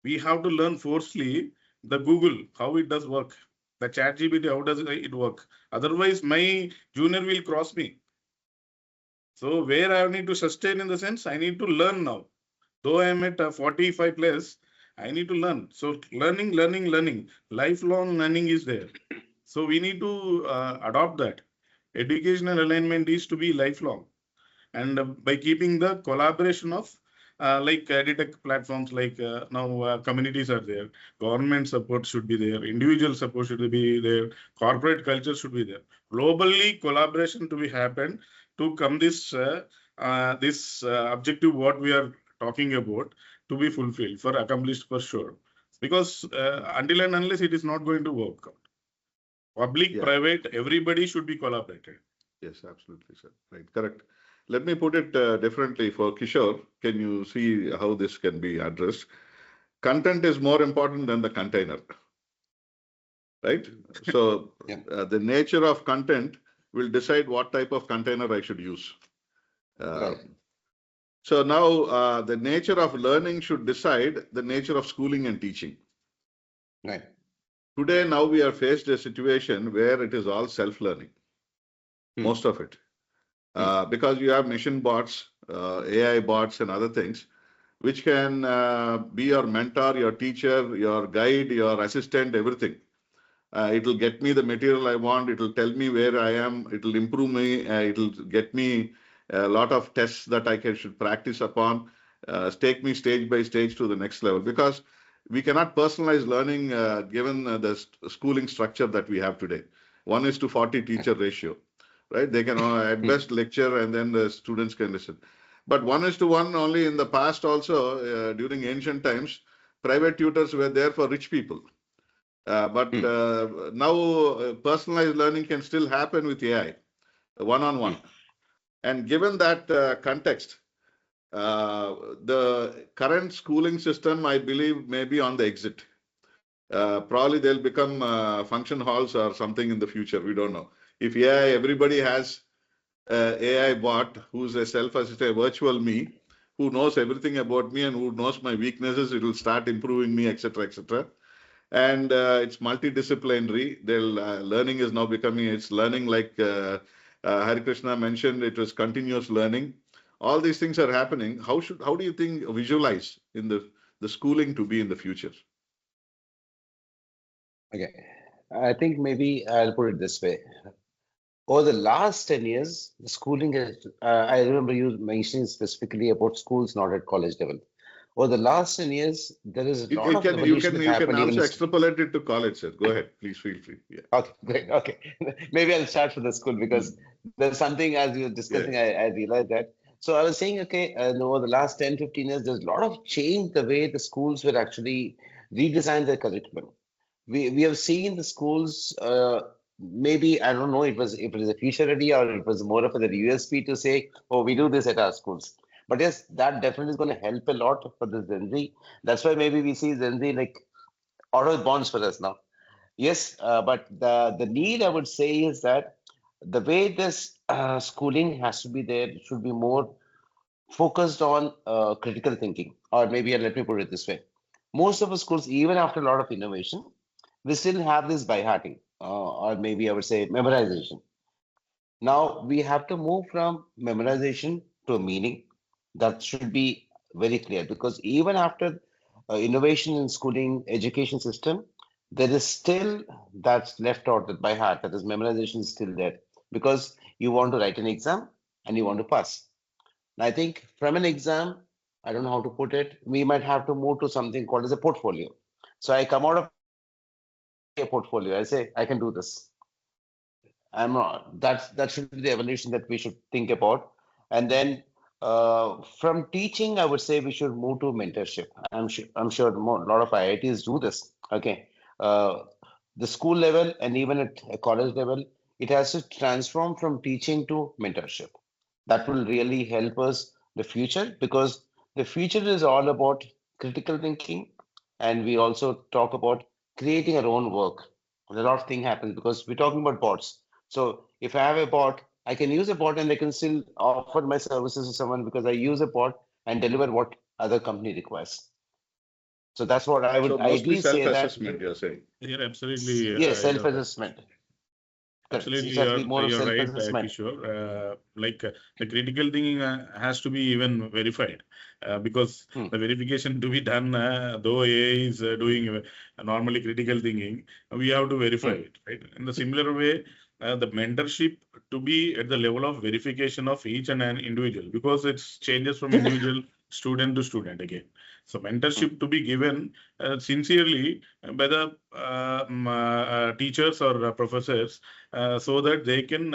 We have to learn forcefully the Google, how it does work, the chat GPT, how does it work. Otherwise, my junior will cross me. So where I need to sustain in the sense, I need to learn now. Though I am at 45 plus, I need to learn. So learning, lifelong learning is there. So we need to adopt that. educational alignment is to be lifelong. And by keeping the collaboration of like edtech platforms, like now communities are there, government support should be there, individual support should be there, corporate culture should be there. Globally, collaboration to be happen to come this objective what we are talking about to be fulfilled for accomplished for sure. Because until and unless it is not going to work out. Public, private, everybody should be collaborated. Yes, absolutely, sir. Right, correct. Let me put it differently for Kishore. Can you see how this can be addressed? Content is more important than the container, right? So the nature of content will decide what type of container I should use. So now the nature of learning should decide the nature of schooling and teaching. Right. Today, now we are faced a situation where it is all self-learning, most of it. Because you have machine bots, AI bots and other things, which can be your mentor, your teacher, your guide, your assistant, everything. It will get me the material I want. It will tell me where I am. It will improve me. It will get me a lot of tests that I should practice upon, take me stage by stage to the next level. Because we cannot personalize learning given the schooling structure that we have today. 1:40 teacher ratio. Right? They can at best lecture and then the students can listen. But 1:1 only in the past also, during ancient times, private tutors were there for rich people. But now personalized learning can still happen with AI, one-on-one. And given that context, the current schooling system, I believe, may be on the exit. Probably they'll become function halls or something in the future. We don't know. If AI, everybody has AI bot who's a self-assisted virtual me, who knows everything about me and who knows my weaknesses, it will start improving me, etc., etc. And it's multidisciplinary. Learning is now becoming, it's learning like Hari Krishna mentioned, it was continuous learning. All these things are happening. How do you think visualize in the schooling to be in the future? Okay, I think maybe I'll put it this way. Over the last 10 years, the schooling has, I remember you mentioning specifically about schools not at college level. Over the last 10 years, there is a lot of evolution you can also extrapolate it to college, sir. Go ahead, please feel free. Yeah. Okay, great. Okay, maybe I'll start from the school because there's something as you were discussing, I realized that. So I was saying, okay, over the last 10, 15 years, there's a lot of change the way the schools were actually redesigned their curriculum. We have seen the schools, maybe, I don't know, if it was a future ready or it was more of a USP to say, oh, we do this at our schools. But yes, that definitely is going to help a lot for the Gen Z. That's why maybe we see Gen Z like auto bonds for us now. Yes, but the need, I would say, is that the way this schooling has to be there, it should be more focused on critical thinking. Or maybe let me put it this way. Most of the schools, even after a lot of innovation, we still have this by-hearting, or maybe I would say memorization. Now we have to move from memorization to a meaning. That should be very clear, because even after innovation in schooling education system, there is still that's left out that by heart, that is memorization is still there, because you want to write an exam and you want to pass. And I think from an exam, I don't know how to put it, we might have to move to something called as a portfolio. So I come out of a portfolio, I say, I can do this. I'm not, that should be the evolution that we should think about. And then from teaching, I would say we should move to mentorship. I'm sure a lot of IITs do this. Okay, the school level and even at a college level, it has to transform from teaching to mentorship. That will really help us the future, because the future is all about critical thinking, and we also talk about creating our own work. A lot of things happen because we're talking about bots. So if I have a bot, I can use a bot and I can still offer my services to someone because I use a bot and deliver what other company requires. So that's what I would ideally say that. Self-assessment, you're saying. You're absolutely yes, self-assessment. Absolutely, you're right, Kishore. The critical thinking has to be even verified, because the verification to be done, though AI is doing normally critical thinking, we have to verify it, right? In the similar way, the mentorship to be at the level of verification of each and an individual, because it changes from individual student to student again. So mentorship to be given sincerely by the teachers or professors, so that they can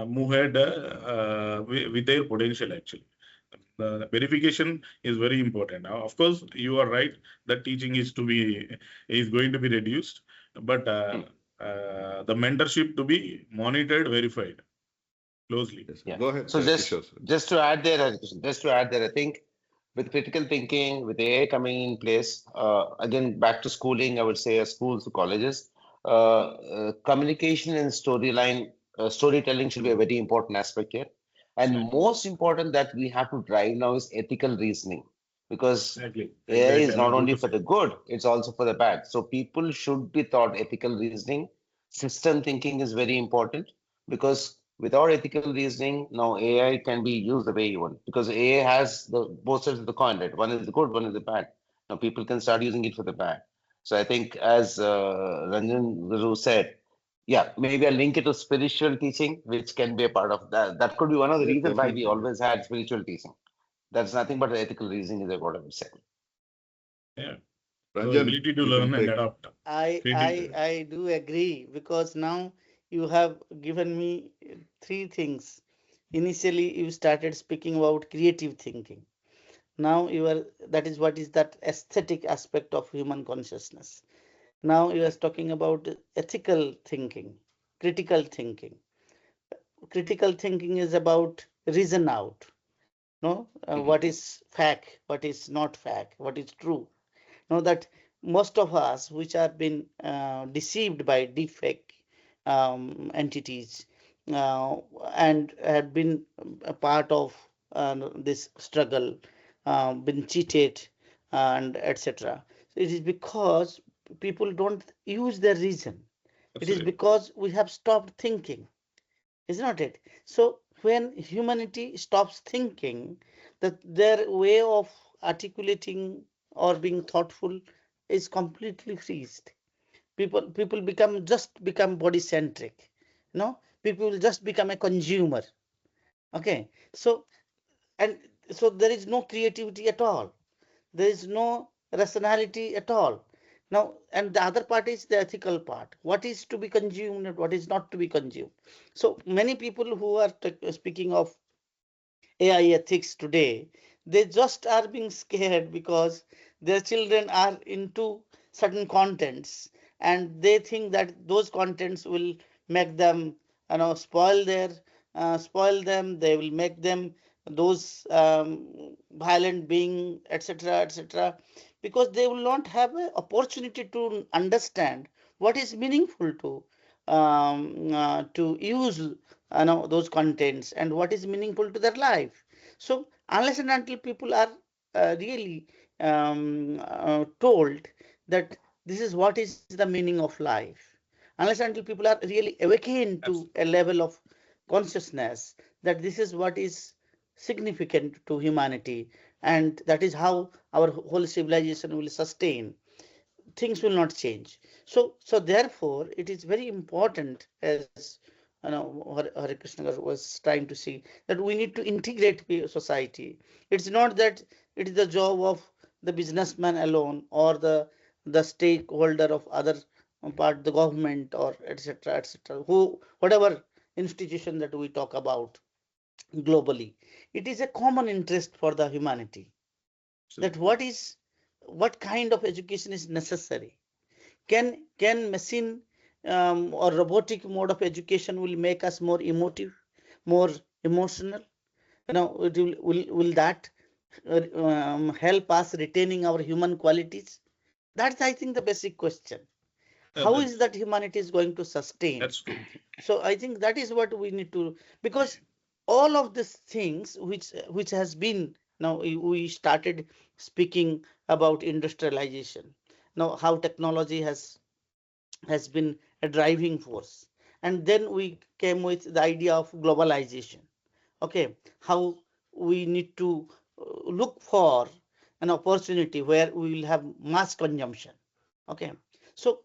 move ahead with their potential actually. The verification is very important. Now, of course, you are right that teaching is going to be reduced, but the mentorship to be monitored, verified closely. Yes. Yeah. Go ahead, So Kishore. just to add there, I think with critical thinking, with AI coming in place, again back to schooling, I would say schools to colleges, communication and storytelling should be a very important aspect here. And Exactly. most important that we have to drive now is ethical reasoning, because Exactly. AI is I'm not about only to for say. the good, it's also for the bad. So people should be taught ethical reasoning. System thinking is very important, because without ethical reasoning, now AI can be used the way you want, because AI has the both sides of the coin, right? One is the good, one is the bad. Now people can start using it for the bad. So I think, as Ranjan Guru said, yeah, maybe I link it to spiritual teaching, which can be a part of that. That could be one of the Yes, reasons why we definitely. always had spiritual teaching. That's nothing but ethical reasoning is what I would say. Yeah. So Ranjan, ability to you can learn and take. adapt. I do agree, because now you have given me three things. Initially, you started speaking about creative thinking. Now you are, that is what is that aesthetic aspect of human consciousness. Now you are talking about ethical thinking, critical thinking. Critical thinking is about reason out, no, what is fact, what is not fact, what is true. Now that most of us, which have been deceived by deepfake entities, uh, and had been a part of this struggle, been cheated, and etc. So it is because people don't use their reason. It is Absolutely. because we have stopped thinking, is not it? So when humanity stops thinking, that their way of articulating or being thoughtful is completely freezed. People become body centric. No, people will just become a consumer. Okay, so and so there is no creativity at all. There is no rationality at all. Now, and the other part is the ethical part. What is to be consumed and what is not to be consumed. So many people who are speaking of AI ethics today, they just are being scared because their children are into certain contents, and they think that those contents will make them, spoil them. They will make them those violent being, etc., etc., because they will not have an opportunity to understand what is meaningful to use, those contents, and what is meaningful to their life. So unless and until people are really told that this is what is the meaning of life, unless and until people are really awakened to a level of consciousness that this is what is significant to humanity, and that is how our whole civilization will sustain, things will not change. So therefore it is very important, as Hare Krishna was trying to see, that we need to integrate society. It's not that it is the job of the businessman alone, or the stakeholder of other part, the government, or etc., etc., who, whatever institution that we talk about globally. It is a common interest for the humanity, that what kind of education is necessary. Can machine or robotic mode of education will make us more emotive, more emotional? Will that help us retaining our human qualities? That's, I think, the basic question. How is that humanity is going to sustain? That's true. So I think that is what we need to, because all of these things which has been, now we started speaking about industrialization, now how technology has been a driving force, and then we came with the idea of globalization. Okay, how we need to look for an opportunity where we will have mass consumption. Okay, so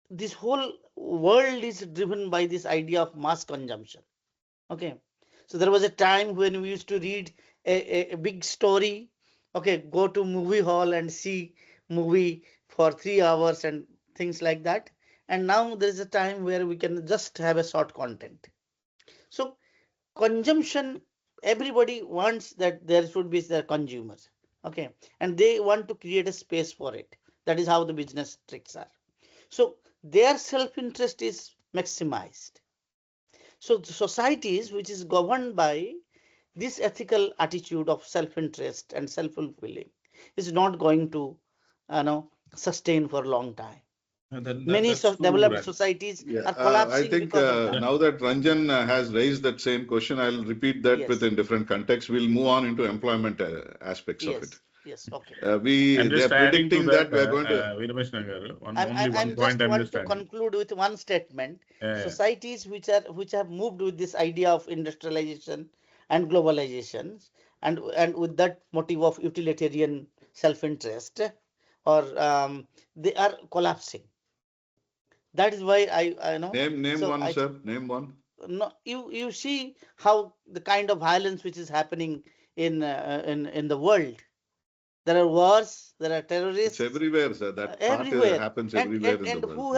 this whole world is driven by this idea of mass consumption. Okay, so there was a time when we used to read a big story. Okay, go to movie hall and see movie for 3 hours and things like that. And now there is a time where we can just have a short content. So consumption, everybody wants that there should be the consumers. Okay, and they want to create a space for it. That is how the business tricks are. So their self-interest is maximized. So the societies which is governed by this ethical attitude of self-interest and self-fulfilling is not going to sustain for a long time. Many That's true, developed Raj. societies Yeah, are I collapsing think because of that. now that Ranjan has raised that same question, I'll repeat that Yes. within different contexts. We'll move on into employment aspects of it. Yes, yes, okay. I'm They're just adding to predicting that, that we are going to. Veeramacheneni garu, I one point just I'm want just to adding. conclude with one statement. Yeah. Societies which have moved with this idea of industrialization and globalization, and with that motive of utilitarian self-interest, or they are collapsing. That is why I know. Name So one, sir. Name one. no, you see how the kind of violence which is happening in the world. There are wars, there are terrorists. It's everywhere, sir. That thought everywhere. happens And everywhere in the and world.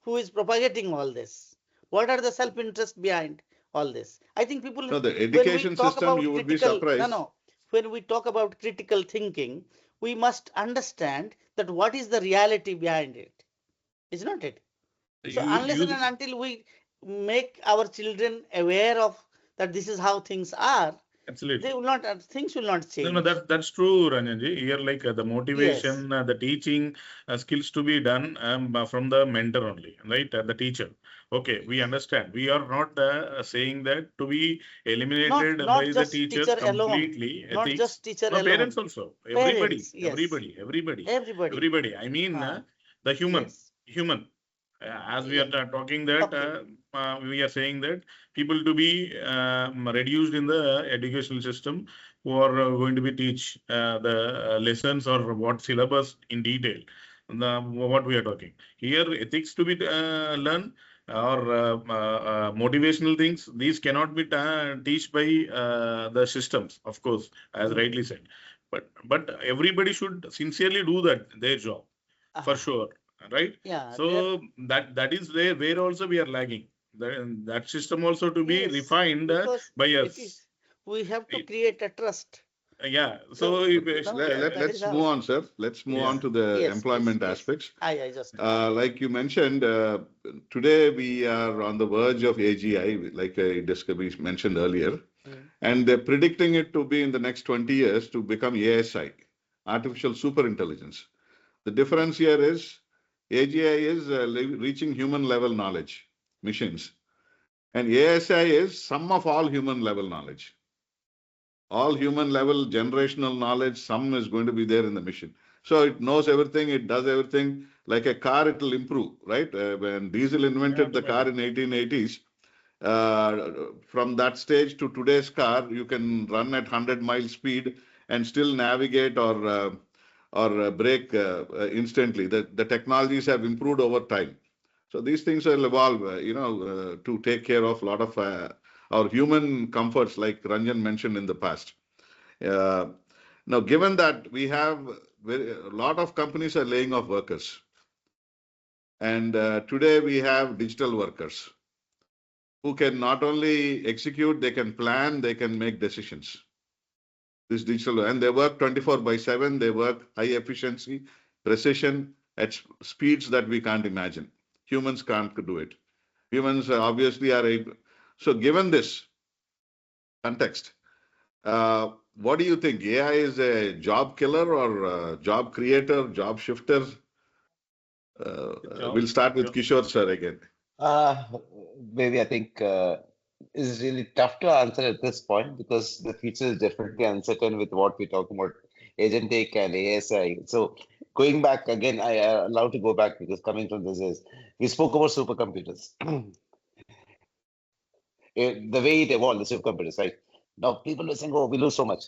who is propagating all this? What are the self-interest behind all this? I think people, No, the when we education talk system, about you would be critical, surprised. when we talk about critical thinking, we must understand that what is the reality behind it, is not it? So unless and until we make our children aware of that this is how things are, Absolutely. they will not, things will not change. No, that's true, Ranjanji. Here, like the motivation, the teaching skills to be done from the mentor only, right? The teacher. Okay, we understand. We are not saying that to be eliminated Not by the just teachers teacher alone. completely. Not Ethics. just teacher No, alone. parents also. Everybody. Parents, yes. Everybody. I mean, the human. Yes. Human. As we are talking that, Okay. we are saying that people to be reduced in the educational system who are going to be teach the lessons or what syllabus in detail. What we are talking here, ethics to be learned or motivational things. These cannot be teach by the systems, of course, as rightly said. But everybody should sincerely do that their job for sure. Right? Yeah. So that is where also we are lagging. That system also to be Yes, refined by us. We have to create a trust. Yeah. So let's move on, sir. Let's move on to the employment aspects. I just like you mentioned, today we are on the verge of AGI, like we mentioned earlier, and they're predicting it to be in the next 20 years to become ASI, artificial superintelligence. The difference here is AGI is reaching human level knowledge, machines. And ASI is sum of all human level knowledge. All human level generational knowledge, some is going to be there in the machine. So it knows everything, it does everything. Like a car, it will improve, right? When diesel invented the car in 1880s, from that stage to today's car, you can run at 100-mile speed and still navigate or brake instantly. The technologies have improved over time. So these things will evolve, to take care of a lot of our human comforts, like Ranjan mentioned in the past. Now, given that we have a lot of companies are laying off workers, and today we have digital workers who can not only execute, they can plan, they can make decisions. This digital, and they work 24/7. They work high efficiency, precision at speeds that we can't imagine. Humans can't do it. Humans obviously are able. So given this context, what do you think? AI is a job killer or a job creator, job shifter? We'll start with Kishore, sir, again. Maybe I think it's really tough to answer at this point because the future is definitely uncertain with what we're talking about agentic and ASI. So going back again, I allow to go back because coming from this is we spoke about supercomputers. The way it evolved, the supercomputers, right? Now people are saying, oh, we lose so much.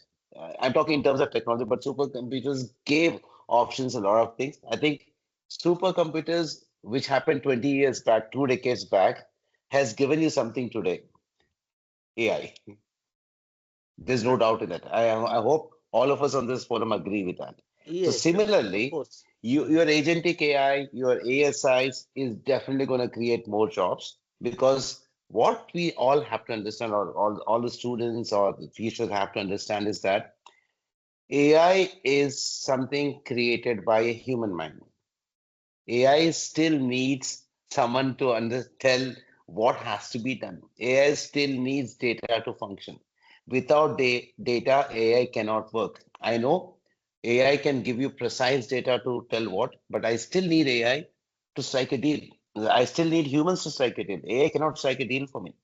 I'm talking in terms of technology, but supercomputers gave options a lot of things. I think supercomputers which happened 20 years back, 2 decades back, has given you something today. AI. There's no doubt in that. I hope all of us on this forum agree with that. So Yes, of similarly, course. your agentic AI, your ASIs is definitely going to create more jobs, because what we all have to understand, or all the students or the teachers have to understand, is that AI is something created by a human mind. AI still needs someone to tell what has to be done. AI still needs data to function. Without data, AI cannot work. I know AI can give you precise data to tell what, but I still need AI to strike a deal. I still need humans to strike a deal. AI cannot strike a deal for me.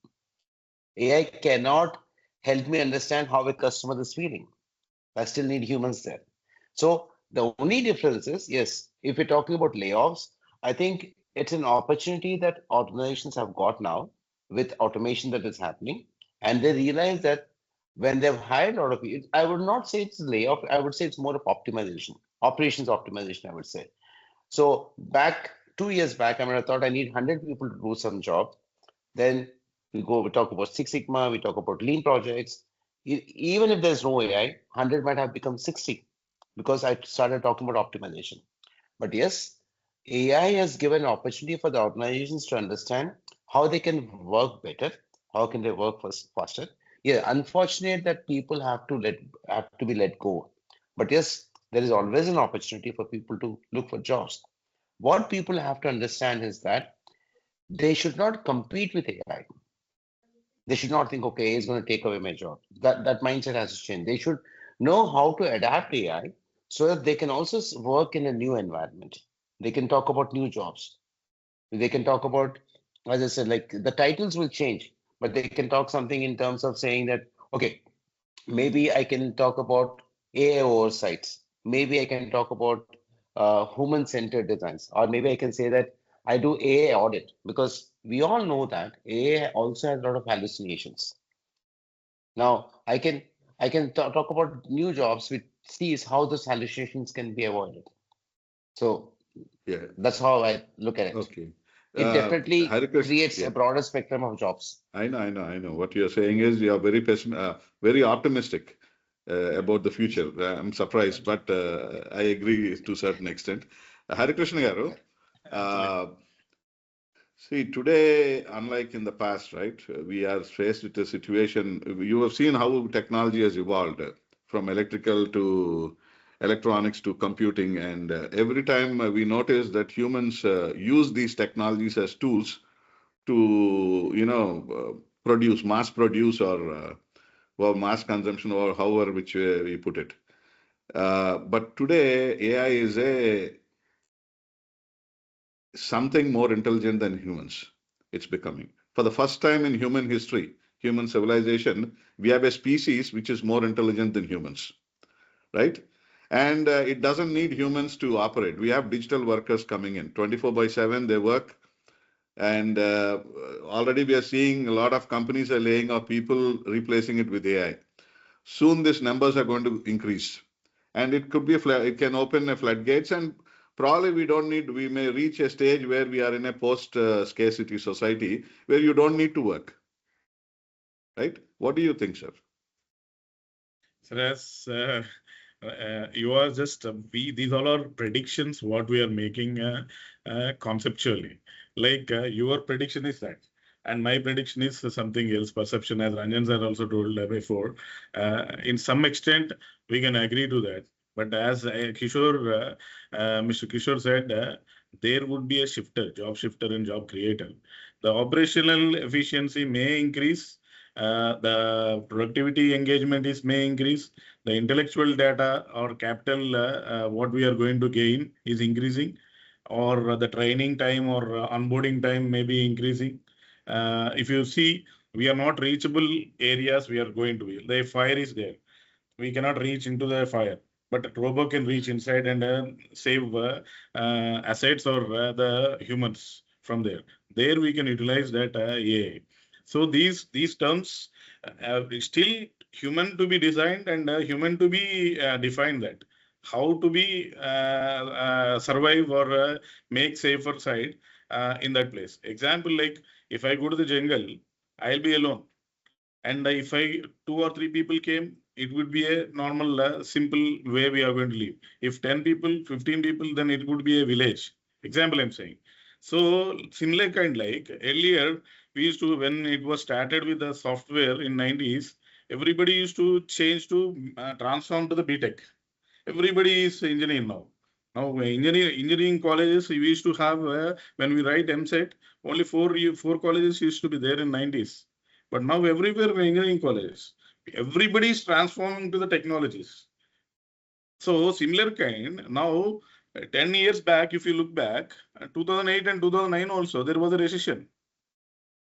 AI cannot help me understand how a customer is feeling. I still need humans there. So the only difference is, yes, if we're talking about layoffs, I think it's an opportunity that organizations have got now with automation that is happening. And they realize that when they've hired a lot of people, I would not say it's layoff, I would say it's more of optimization, operations optimization, I would say. So back 2 years back, I mean, I thought I need 100 people to do some job. Then we talk about Six Sigma, we talk about lean projects. Even if there's no AI, 100 might have become 60, because I started talking about optimization. But yes, AI has given an opportunity for the organizations to understand how they can work better, how can they work faster. Yeah, unfortunate that people have to be let go. But yes, there is always an opportunity for people to look for jobs. What people have to understand is that they should not compete with AI. They should not think, okay, it's going to take away my job. That mindset has to change. They should know how to adapt AI so that they can also work in a new environment. They can talk about new jobs. They can talk about, as I said, like the titles will change, but they can talk something in terms of saying that, okay, maybe I can talk about AI oversights. Maybe I can talk about human-centered designs, or maybe I can say that I do AI audit, because we all know that AI also has a lot of hallucinations. Now I can talk about new jobs which sees how those hallucinations can be avoided. So Yeah. that's how I look at it. Okay. It definitely Harikrishna, creates yeah. a broader spectrum of jobs. I know. What you're saying is you are very optimistic about the future. I'm surprised, but I agree to a certain extent. Harikrishna garu, see, today, unlike in the past, right, we are faced with a situation. You have seen how technology has evolved from electrical to electronics to computing, and every time we notice that humans use these technologies as tools to, mass produce or mass consumption, or however which way we put it. But today, AI is something more intelligent than humans. It's becoming. For the first time in human history, human civilization, we have a species which is more intelligent than humans, right? And it doesn't need humans to operate. We have digital workers coming in 24/7, they work. And already we are seeing a lot of companies are laying off people, replacing it with AI. Soon these numbers are going to increase. And it could be it can open a floodgates, and probably we may reach a stage where we are in a post scarcity society where you don't need to work, right? What do you think, sir? So as you are just these all are predictions what we are making conceptually. Like your prediction is that, and my prediction is something else. Perception, as Ranjan sir also told before, in some extent we can agree to that. But as Mr. Kishore said, there would be a job shifter and job creator. The operational efficiency may increase. The productivity engagement may increase. The intellectual data or capital, what we are going to gain is increasing, or the training time or onboarding time may be increasing. If you see, we are not reachable areas we are going to be. The fire is there. We cannot reach into the fire, but a robot can reach inside and save assets or the humans from there. There we can utilize that AI. So these terms still human to be designed and human to be defined that. how to be survive or make safer side in that place. Example, like if I go to the jungle, I'll be alone. And if I 2 or 3 people came, it would be a normal, simple way we are going to live. If 10 people, 15 people, then it would be a village. Example, I'm saying. So similar kind, like earlier, we used to, when it was started with the software in 90s, everybody used to change to transform to the BTech. Everybody is engineering now. Now engineering colleges we used to have when we write MSET, only four colleges used to be there in 90s. But now everywhere engineering colleges, everybody is transforming to the technologies. So similar kind now. 10 years back, if you look back, 2008 and 2009 also, there was a recession.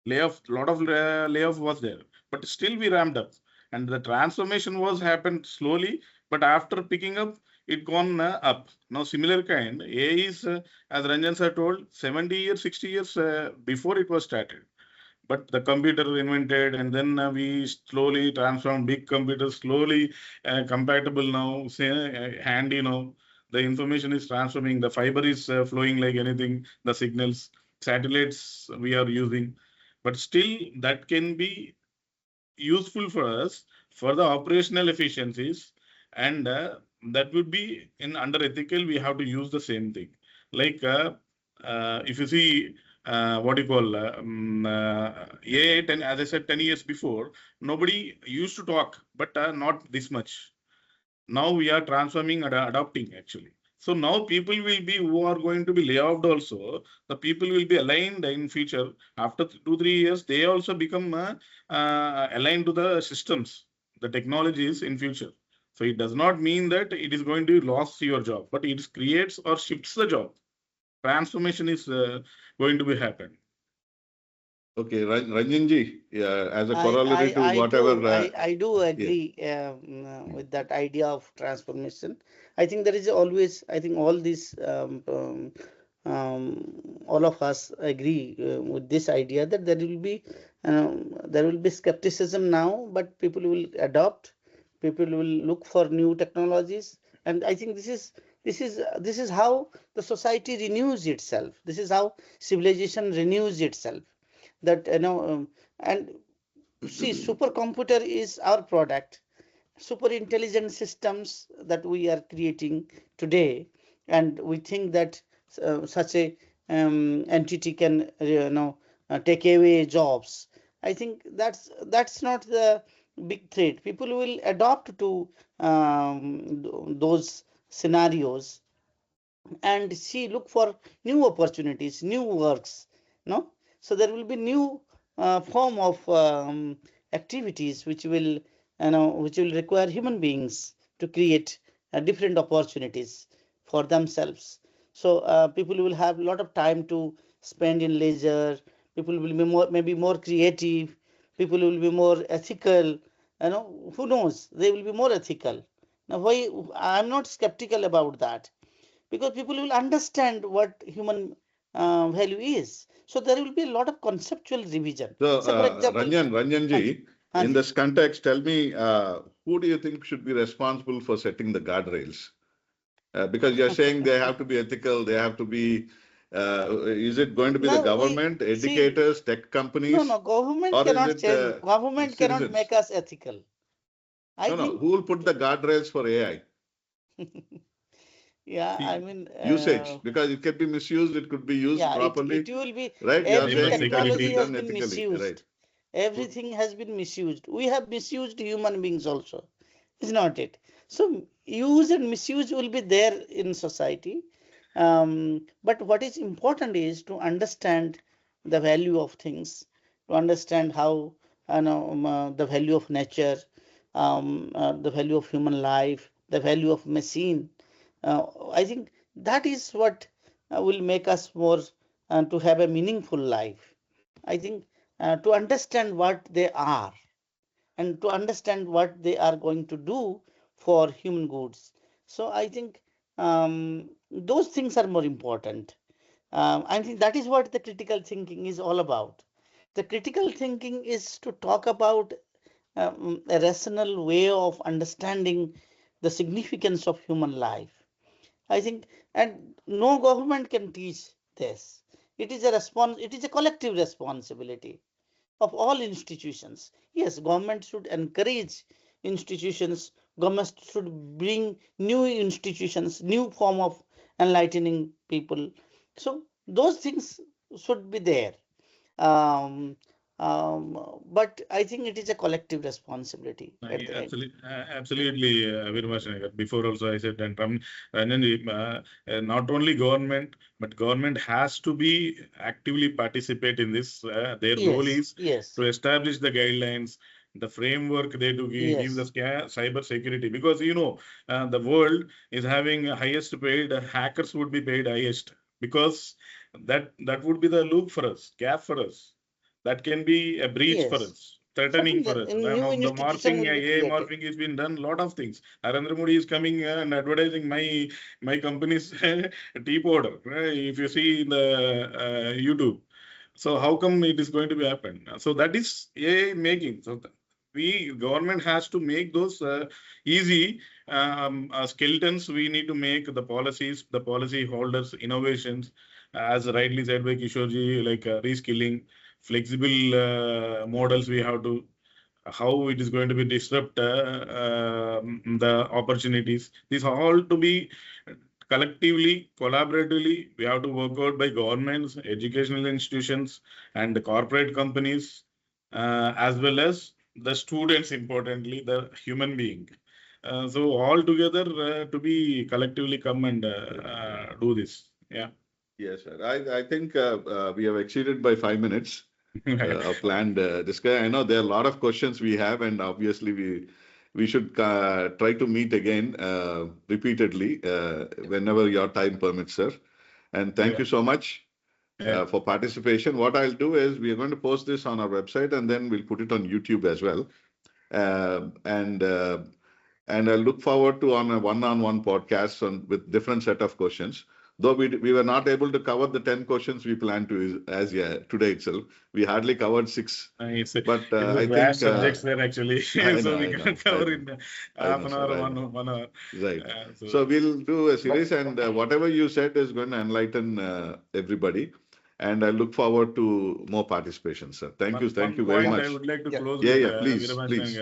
Layoff, lot of layoff was there, but still we ramped up. And the transformation was happened slowly, but after picking up, it gone up. Now similar kind, AI is, as Ranjan sir told, 70 years, 60 years before it was started. But the computer invented, and then we slowly transformed big computers, slowly compatible now, say handy now. The information is transforming, the fiber is flowing like anything, the signals, satellites we are using. But still, that can be useful for us for the operational efficiencies, and that would be in under ethical. We have to use the same thing. Like if you see what you call AI, 10, as I said, 10 years before, nobody used to talk, but not this much. Now we are transforming and adopting actually. So now people will be who are going to be laid off also. The people will be aligned in future. After 2-3 years, they also become aligned to the systems, the technologies in future. So it does not mean that it is going to lose your job, but it creates or shifts the job. Transformation is going to be happen. Okay, Ranjanji, yeah, as a corollary to whatever. I do agree with that idea of transformation. I think there is always, I think all these, all of us agree with this idea that there will be skepticism now, but people will adopt, people will look for new technologies, and I think this is how the society renews itself. This is how civilization renews itself. That and see, supercomputer is our product. Super intelligent systems that we are creating today, and we think that such a entity can take away jobs. I think that's not the big threat. People will adopt to those scenarios and see, look for new opportunities, new works. No, so there will be new form of activities which will require human beings to create different opportunities for themselves. So people will have a lot of time to spend in leisure. People will be maybe more creative. People will be more ethical. Who knows? They will be more ethical. Now, why I'm not skeptical about that, because people will understand what human value is. So there will be a lot of conceptual revision. So, for example, Ranjanji, in this context, tell me, who do you think should be responsible for setting the guardrails? Because you're saying they have to be ethical, they have to be, is it going to be the government, educators, tech companies? No, government cannot change. Government cannot make us ethical. No, who will put the guardrails for AI? Yeah, I mean usage, because it can be misused, it could be used properly. It will be right. Every technology has been misused. Right. Everything has been misused. We have misused human beings also. Is not it? So use and misuse will be there in society. But what is important is to understand the value of things, to understand how the value of nature, the value of human life, the value of machine. I think that is what will make us more to have a meaningful life. I think to understand what they are and to understand what they are going to do for human goods. So I think those things are more important. I think that is what the critical thinking is all about. The critical thinking is to talk about a rational way of understanding the significance of human life. I think, and no government can teach this. It is a collective responsibility of all institutions. Yes, government should encourage institutions, government should bring new institutions, new form of enlightening people. So those things should be there. Um, but I think it is a collective responsibility at the end. Absolutely, Veeramacheneni. Before also I said, and Ranjan, not only government, but government has to be actively participate in this. Their role is Yes, to establish the guidelines, the framework they do give the cyber security, because the world is having highest paid, hackers would be paid highest, because that would be the loop for us, gap for us. That can be a breach for yes. us, threatening for us. New Now, the institution morphing, will be AI created. morphing has been done, lot of things. Narendra Modi is coming and advertising my company's tea powder, right? If you see in the YouTube. So how come it is going to be happen? So that is AI making. So government has to make those easy skeletons. We need to make the policies, the policy holders, innovations, as rightly said by Kishoreji, like reskilling, flexible models. We have to how it is going to be disrupt the opportunities. These are all to be collectively, collaboratively. We have to work out by governments, educational institutions, and the corporate companies, as well as the students. Importantly, the human being. So all together to be collectively come and do this. Yeah. Yes, sir. I think we have exceeded by 5 minutes. Our planned discussion. I know there are a lot of questions we have, and obviously we should try to meet again repeatedly whenever your time permits, sir. And thank you so much for participation. What I'll do is we are going to post this on our website, and then we'll put it on YouTube as well. And I look forward to on a one-on-one podcast with different set of questions. Though we were not able to cover the 10 questions we planned to today itself. We hardly covered 6. But I think subjects there actually, so we can cover in half an hour, 1 hour. Right. So we'll do a series, and whatever you said is going to enlighten everybody. And I look forward to more participation, sir. Thank you very much. I would like to close. Yeah, please.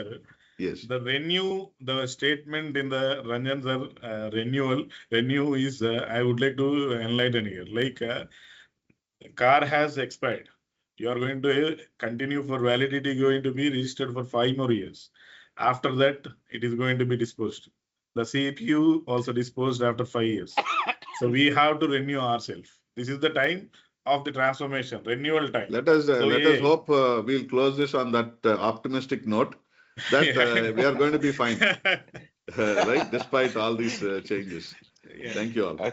Yes. The statement in the Ranjan sir, renew is, I would like to enlighten here. Like, car has expired. You are going to continue for validity, going to be registered for 5 more years. After that, it is going to be disposed. The CPU also disposed after 5 years. So we have to renew ourselves. This is the time of the transformation, renewal time. Let us hope we'll close this on that optimistic note. That we are going to be fine, right? Despite all these changes. Thank you all.